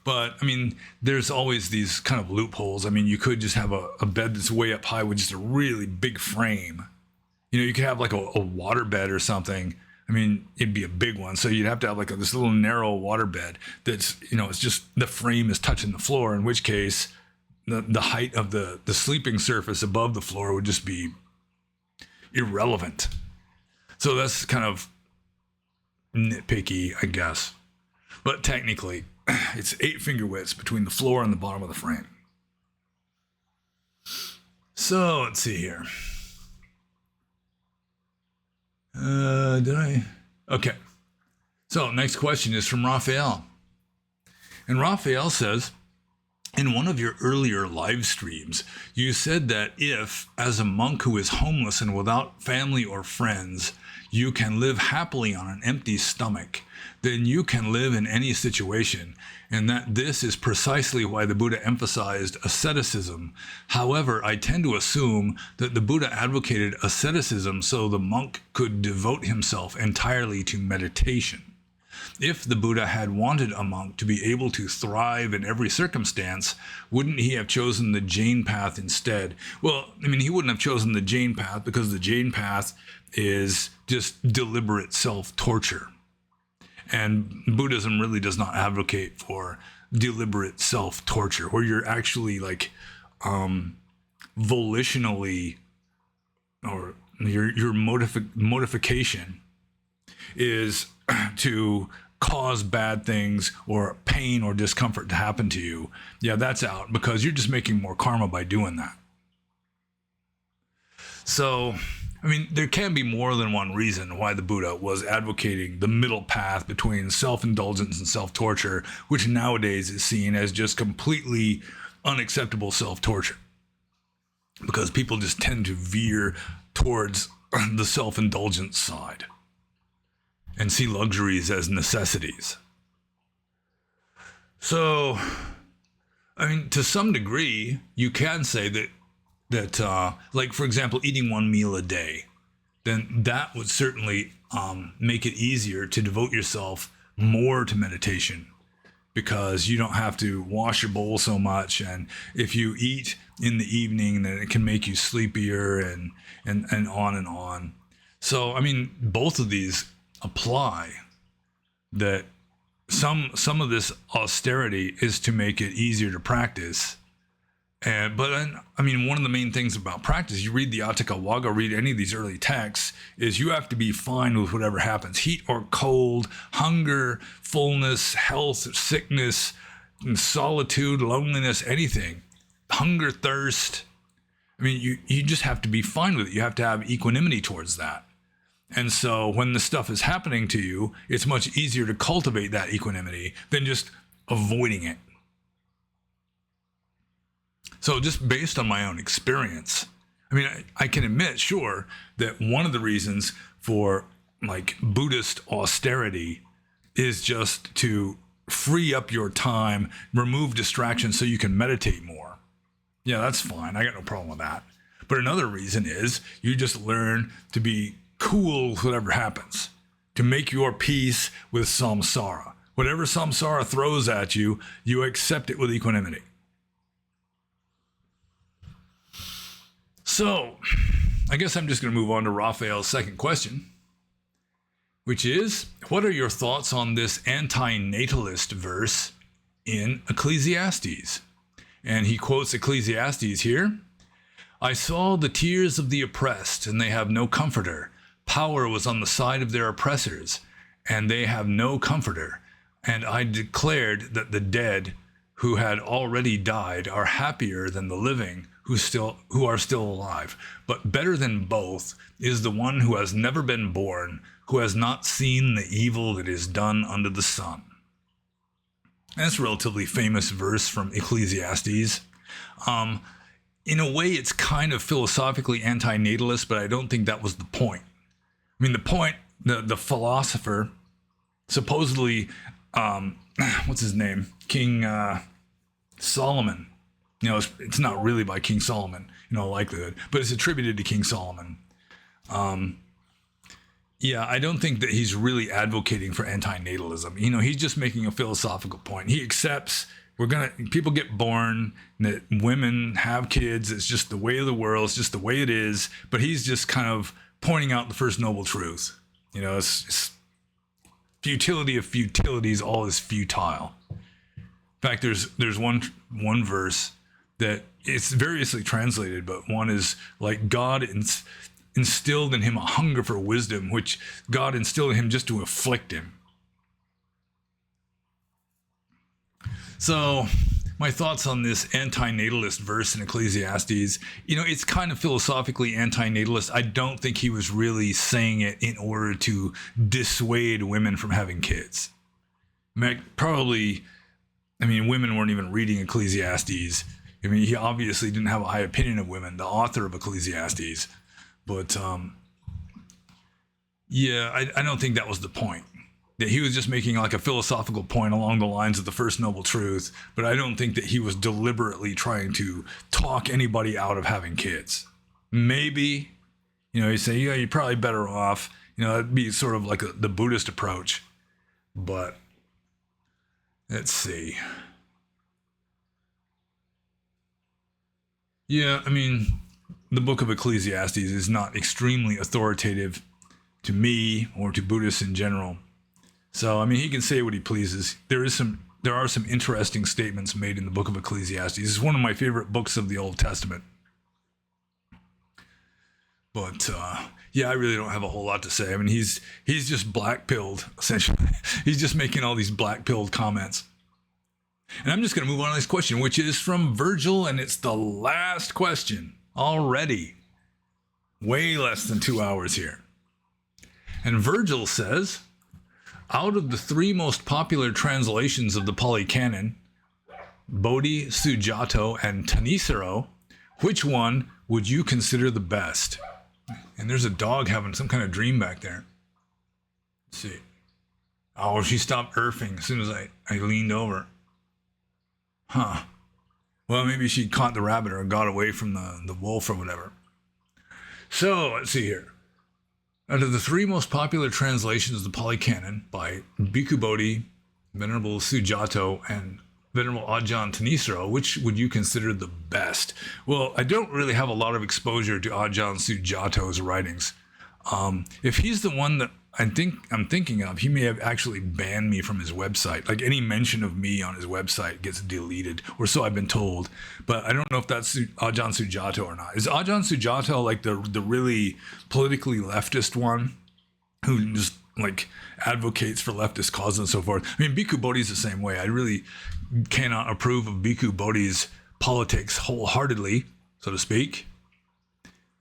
Speaker 1: But I mean, there's always these kind of loopholes. I mean, you could just have a bed that's way up high with just a really big frame. You could have like a water bed or something. I mean, it'd be a big one. So you'd have to have like this little narrow water bed that's, it's just the frame is touching the floor, in which case the height of the sleeping surface above the floor would just be irrelevant. So that's kind of nitpicky, I guess. But technically, it's 8 finger widths between the floor and the bottom of the frame. So let's see here. Okay. So next question is from Raphael. And Raphael says, in one of your earlier live streams, you said that if, as a monk who is homeless and without family or friends, you can live happily on an empty stomach, then you can live in any situation, and that this is precisely why the Buddha emphasized asceticism. However, I tend to assume that the Buddha advocated asceticism so the monk could devote himself entirely to meditation. If the Buddha had wanted a monk to be able to thrive in every circumstance, wouldn't he have chosen the Jain path instead? Well, I mean, he wouldn't have chosen the Jain path because the Jain path is just deliberate self-torture. And Buddhism really does not advocate for deliberate self-torture, where you're actually like volitionally, or your motification is to cause bad things or pain or discomfort to happen to you. Yeah, that's out, because you're just making more karma by doing that. So, I mean, there can be more than one reason why the Buddha was advocating the middle path between self-indulgence and self-torture, which nowadays is seen as just completely unacceptable self-torture. Because people just tend to veer towards the self-indulgence side and see luxuries as necessities. So, I mean, to some degree, you can say that like, for example, eating one meal a day, then that would certainly make it easier to devote yourself more to meditation, because you don't have to wash your bowl so much. And if you eat in the evening, then it can make you sleepier and on and on. So, I mean, both of these apply, that some of this austerity is to make it easier to practice. But I mean, one of the main things about practice, you read the Atthakavagga, read any of these early texts, is you have to be fine with whatever happens. Heat or cold, hunger, fullness, health, sickness, solitude, loneliness, anything. Hunger, thirst. I mean, you just have to be fine with it. You have to have equanimity towards that. And so when the stuff is happening to you, it's much easier to cultivate that equanimity than just avoiding it. So just based on my own experience, I mean, I can admit, sure, that one of the reasons for like Buddhist austerity is just to free up your time, remove distractions so you can meditate more. Yeah, that's fine. I got no problem with that. But another reason is you just learn to be cool with whatever happens, to make your peace with samsara. Whatever samsara throws at you, you accept it with equanimity. So, I guess I'm just going to move on to Raphael's second question, which is, what are your thoughts on this anti-natalist verse in Ecclesiastes? And he quotes Ecclesiastes here. I saw the tears of the oppressed, and they have no comforter. Power was on the side of their oppressors, and they have no comforter. And I declared that the dead who had already died are happier than the living who are still alive. But better than both is the one who has never been born, who has not seen the evil that is done under the sun. That's a relatively famous verse from Ecclesiastes. In a way, it's kind of philosophically anti-natalist, but I don't think that was the point. I mean, the point, the philosopher, supposedly, what's his name? King Solomon. You know, it's not really by King Solomon, in all likelihood, but it's attributed to King Solomon. Yeah, I don't think that he's really advocating for anti-natalism. You know, he's just making a philosophical point. He accepts people get born, that women have kids. It's just the way of the world. It's just the way it is. But he's just kind of pointing out the first noble truth. You know, it's futility of futilities, all is futile. In fact, there's one verse that it's variously translated, but one is like God instilled in him a hunger for wisdom, which God instilled in him just to afflict him. So my thoughts on this anti-natalist verse in Ecclesiastes, you know, it's kind of philosophically anti-natalist. I don't think he was really saying it in order to dissuade women from having kids. Probably, I mean, women weren't even reading Ecclesiastes. I mean, he obviously didn't have a high opinion of women, the author of Ecclesiastes. But, yeah, I don't think that was the point. That he was just making like a philosophical point along the lines of the first noble truth. But I don't think that he was deliberately trying to talk anybody out of having kids. Maybe, you know, you say, yeah, you're probably better off. You know, that'd be sort of like the Buddhist approach. But let's see. Yeah, I mean, the book of Ecclesiastes is not extremely authoritative to me or to Buddhists in general. So, I mean, he can say what he pleases. There are some interesting statements made in the book of Ecclesiastes. It's one of my favorite books of the Old Testament. But, yeah, I really don't have a whole lot to say. I mean, he's just black-pilled, essentially. He's just making all these black-pilled comments. And I'm just going to move on to this question, which is from Virgil, and it's the last question already. Way less than 2 hours here. And Virgil says, out of the three most popular translations of the Pali Canon, Bodhi, Sujato, and Tanisaro, which one would you consider the best? And there's a dog having some kind of dream back there. Let's see. Oh, she stopped earthing as soon as I leaned over. Huh. Well, maybe she caught the rabbit or got away from the wolf or whatever. So, let's see here. Out of the three most popular translations of the Pali Canon by Bhikkhu Bodhi, Venerable Sujato, and Venerable Ajahn Thanisaro, which would you consider the best? Well, I don't really have a lot of exposure to Ajahn Sujato's writings. If he's the one that I'm thinking of, he may have actually banned me from his website. Like any mention of me on his website gets deleted, or so I've been told. But I don't know if that's Ajahn Sujato or not. Is Ajahn Sujato like the really politically leftist one who just like advocates for leftist causes and so forth? I mean, Bhikkhu Bodhi's the same way. I really cannot approve of Bhikkhu Bodhi's politics wholeheartedly, so to speak.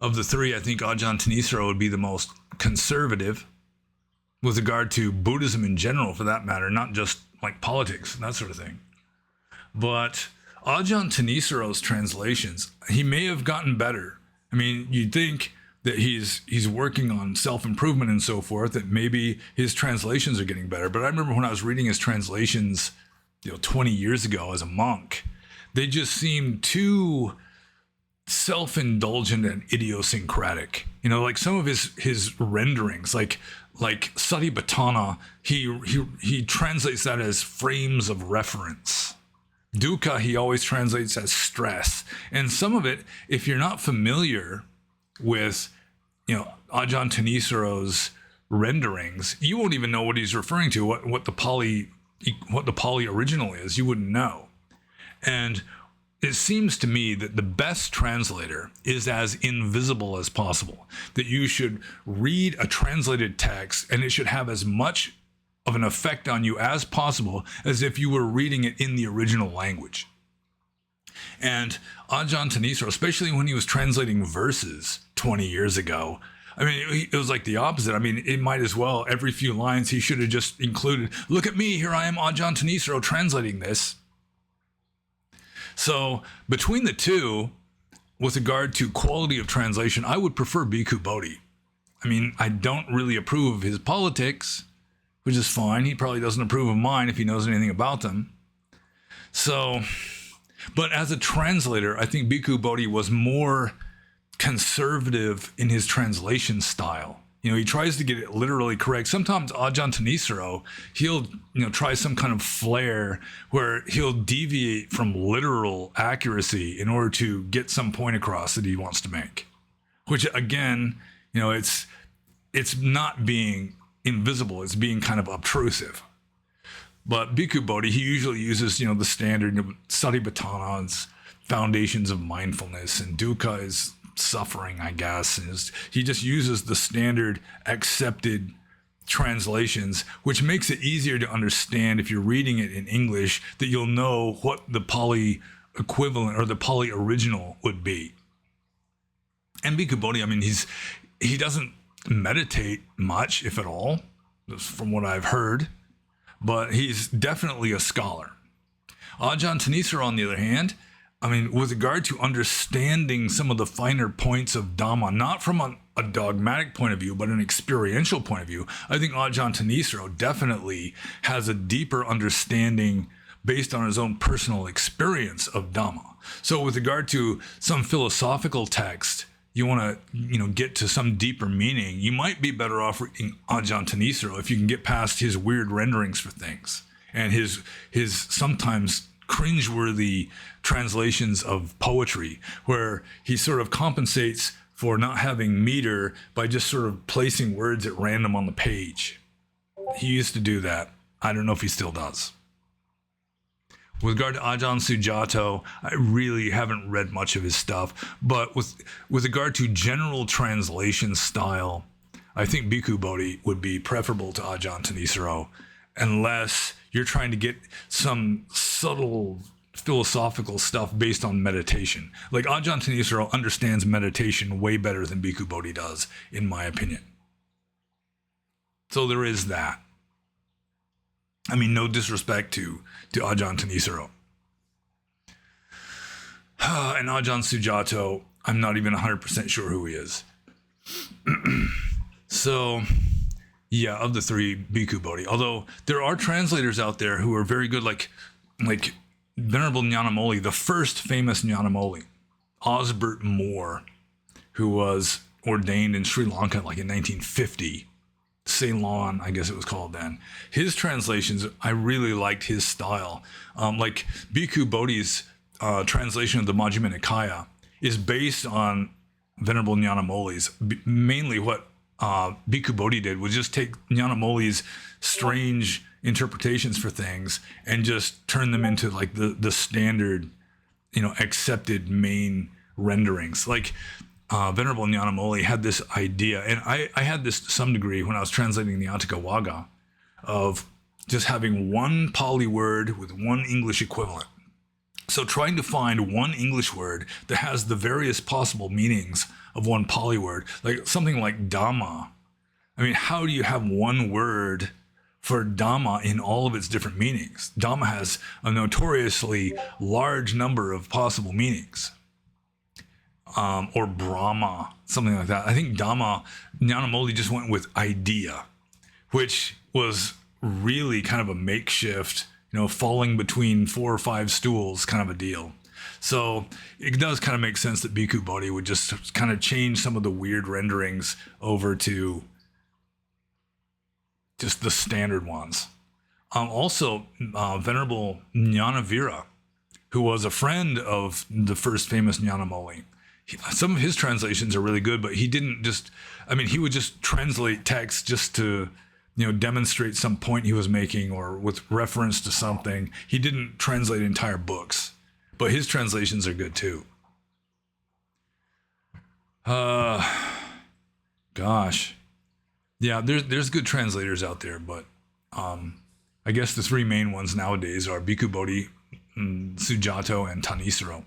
Speaker 1: Of the three, I think Ajahn Thanisaro would be the most conservative with regard to Buddhism in general, for that matter, not just like politics and that sort of thing. But Ajahn Thanisaro's translations, he may have gotten better. I mean, you'd think that he's working on self-improvement and so forth, that maybe his translations are getting better. But I remember when I was reading his translations, 20 years ago as a monk, they just seemed too self-indulgent and idiosyncratic. Like some of his renderings, like Satipatthana, he translates that as frames of reference. Dukkha, he always translates as stress. And some of it, if you're not familiar with, Ajahn Thanisaro's renderings, you won't even know what he's referring to, what the Pali original is. You wouldn't know. And it seems to me that the best translator is as invisible as possible, that you should read a translated text and it should have as much of an effect on you as possible as if you were reading it in the original language. And Ajahn Thanisaro, especially when he was translating verses 20 years ago, I mean, it was like the opposite. I mean, it might as well, every few lines, he should have just included, look at me, here I am, Ajahn Thanisaro, translating this. So between the two, with regard to quality of translation, I would prefer Bhikkhu Bodhi. I mean, I don't really approve of his politics, which is fine. He probably doesn't approve of mine if he knows anything about them. So, but as a translator, I think Bhikkhu Bodhi was more conservative in his translation style. He tries to get it literally correct. Sometimes Ajahn Thanisaro, he'll, try some kind of flair where he'll deviate from literal accuracy in order to get some point across that he wants to make. Which again, it's not being invisible, it's being kind of obtrusive. But Bhikkhu Bodhi, he usually uses, the standard Satipatthana's foundations of mindfulness, and dukkha is suffering, I guess. He just uses the standard accepted translations, which makes it easier to understand if you're reading it in English, that you'll know what the Pali equivalent or the Pali original would be. And Bhikkhu Bodhi, I mean, he doesn't meditate much, if at all, from what I've heard, but he's definitely a scholar. Ajahn Thanisaro, on the other hand, I mean, with regard to understanding some of the finer points of Dhamma, not from a dogmatic point of view, but an experiential point of view, I think Ajahn Thanisaro definitely has a deeper understanding based on his own personal experience of Dhamma. So with regard to some philosophical text, you want to, get to some deeper meaning, you might be better off reading Ajahn Thanisaro if you can get past his weird renderings for things and his sometimes cringeworthy translations of poetry, where he sort of compensates for not having meter by just sort of placing words at random on the page. He used to do that. I don't know if he still does. With regard to Ajahn Sujato, I really haven't read much of his stuff, but with regard to general translation style, I think Bhikkhu Bodhi would be preferable to Ajahn Thanisaro, unless you're trying to get some subtle philosophical stuff based on meditation. Like Ajahn Thanisaro understands meditation way better than Bhikkhu Bodhi does, in my opinion. So there is that. I mean, no disrespect to Ajahn Thanisaro. And Ajahn Sujato, I'm not even 100% sure who he is. So, yeah, of the three, Bhikkhu Bodhi. Although there are translators out there who are very good, like Venerable Nyanamoli, the first famous Nyanamoli, Osbert Moore, who was ordained in Sri Lanka like in 1950. Ceylon, I guess it was called then. His translations, I really liked his style. Like Bhikkhu Bodhi's translation of the Majjhima Nikaya is based on Venerable Nyanamoli's. Mainly what Bhikkhu Bodhi did was just take Nyanamoli's strange interpretations for things and just turn them into like the standard, accepted main renderings. Like Venerable Nyanamoli had this idea, and I had this to some degree when I was translating the Atthakavagga, of just having one Pali word with one English equivalent. So trying to find one English word that has the various possible meanings of one Pali word, like something like Dhamma. I mean, how do you have one word for Dhamma in all of its different meanings? Dhamma has a notoriously large number of possible meanings. Or Brahma, something like that. I think Dhamma, Nyanamoli just went with idea, which was really kind of a makeshift, falling between 4 or 5 stools kind of a deal. So it does kind of make sense that Bhikkhu Bodhi would just kind of change some of the weird renderings over to just the standard ones. Also, Venerable Jnanavira, who was a friend of the first famous Nyanamoli. Some of his translations are really good, but he didn't just, he would just translate text just to, demonstrate some point he was making or with reference to something. He didn't translate entire books, but his translations are good too. Gosh. Yeah, there's good translators out there, but I guess the 3 main ones nowadays are Bhikkhu Bodhi, Sujato, and Thanissaro.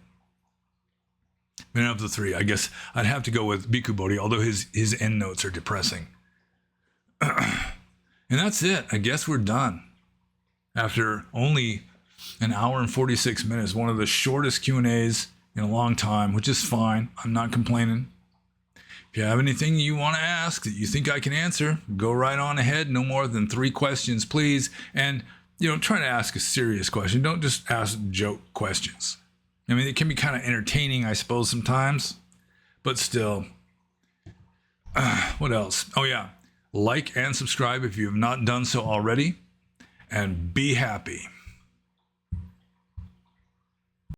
Speaker 1: And of the 3, I guess I'd have to go with Bhikkhu Bodhi, although his endnotes are depressing. And that's it. I guess we're done. After only an hour and 46 minutes, one of the shortest Q&As in a long time, which is fine. I'm not complaining. If you have anything you want to ask that you think I can answer, go right on ahead. No more than 3 questions, please. And, try to ask a serious question. Don't just ask joke questions. It can be kind of entertaining, I suppose, sometimes. But still. What else? Oh, yeah. Like and subscribe if you have not done so already. And be happy.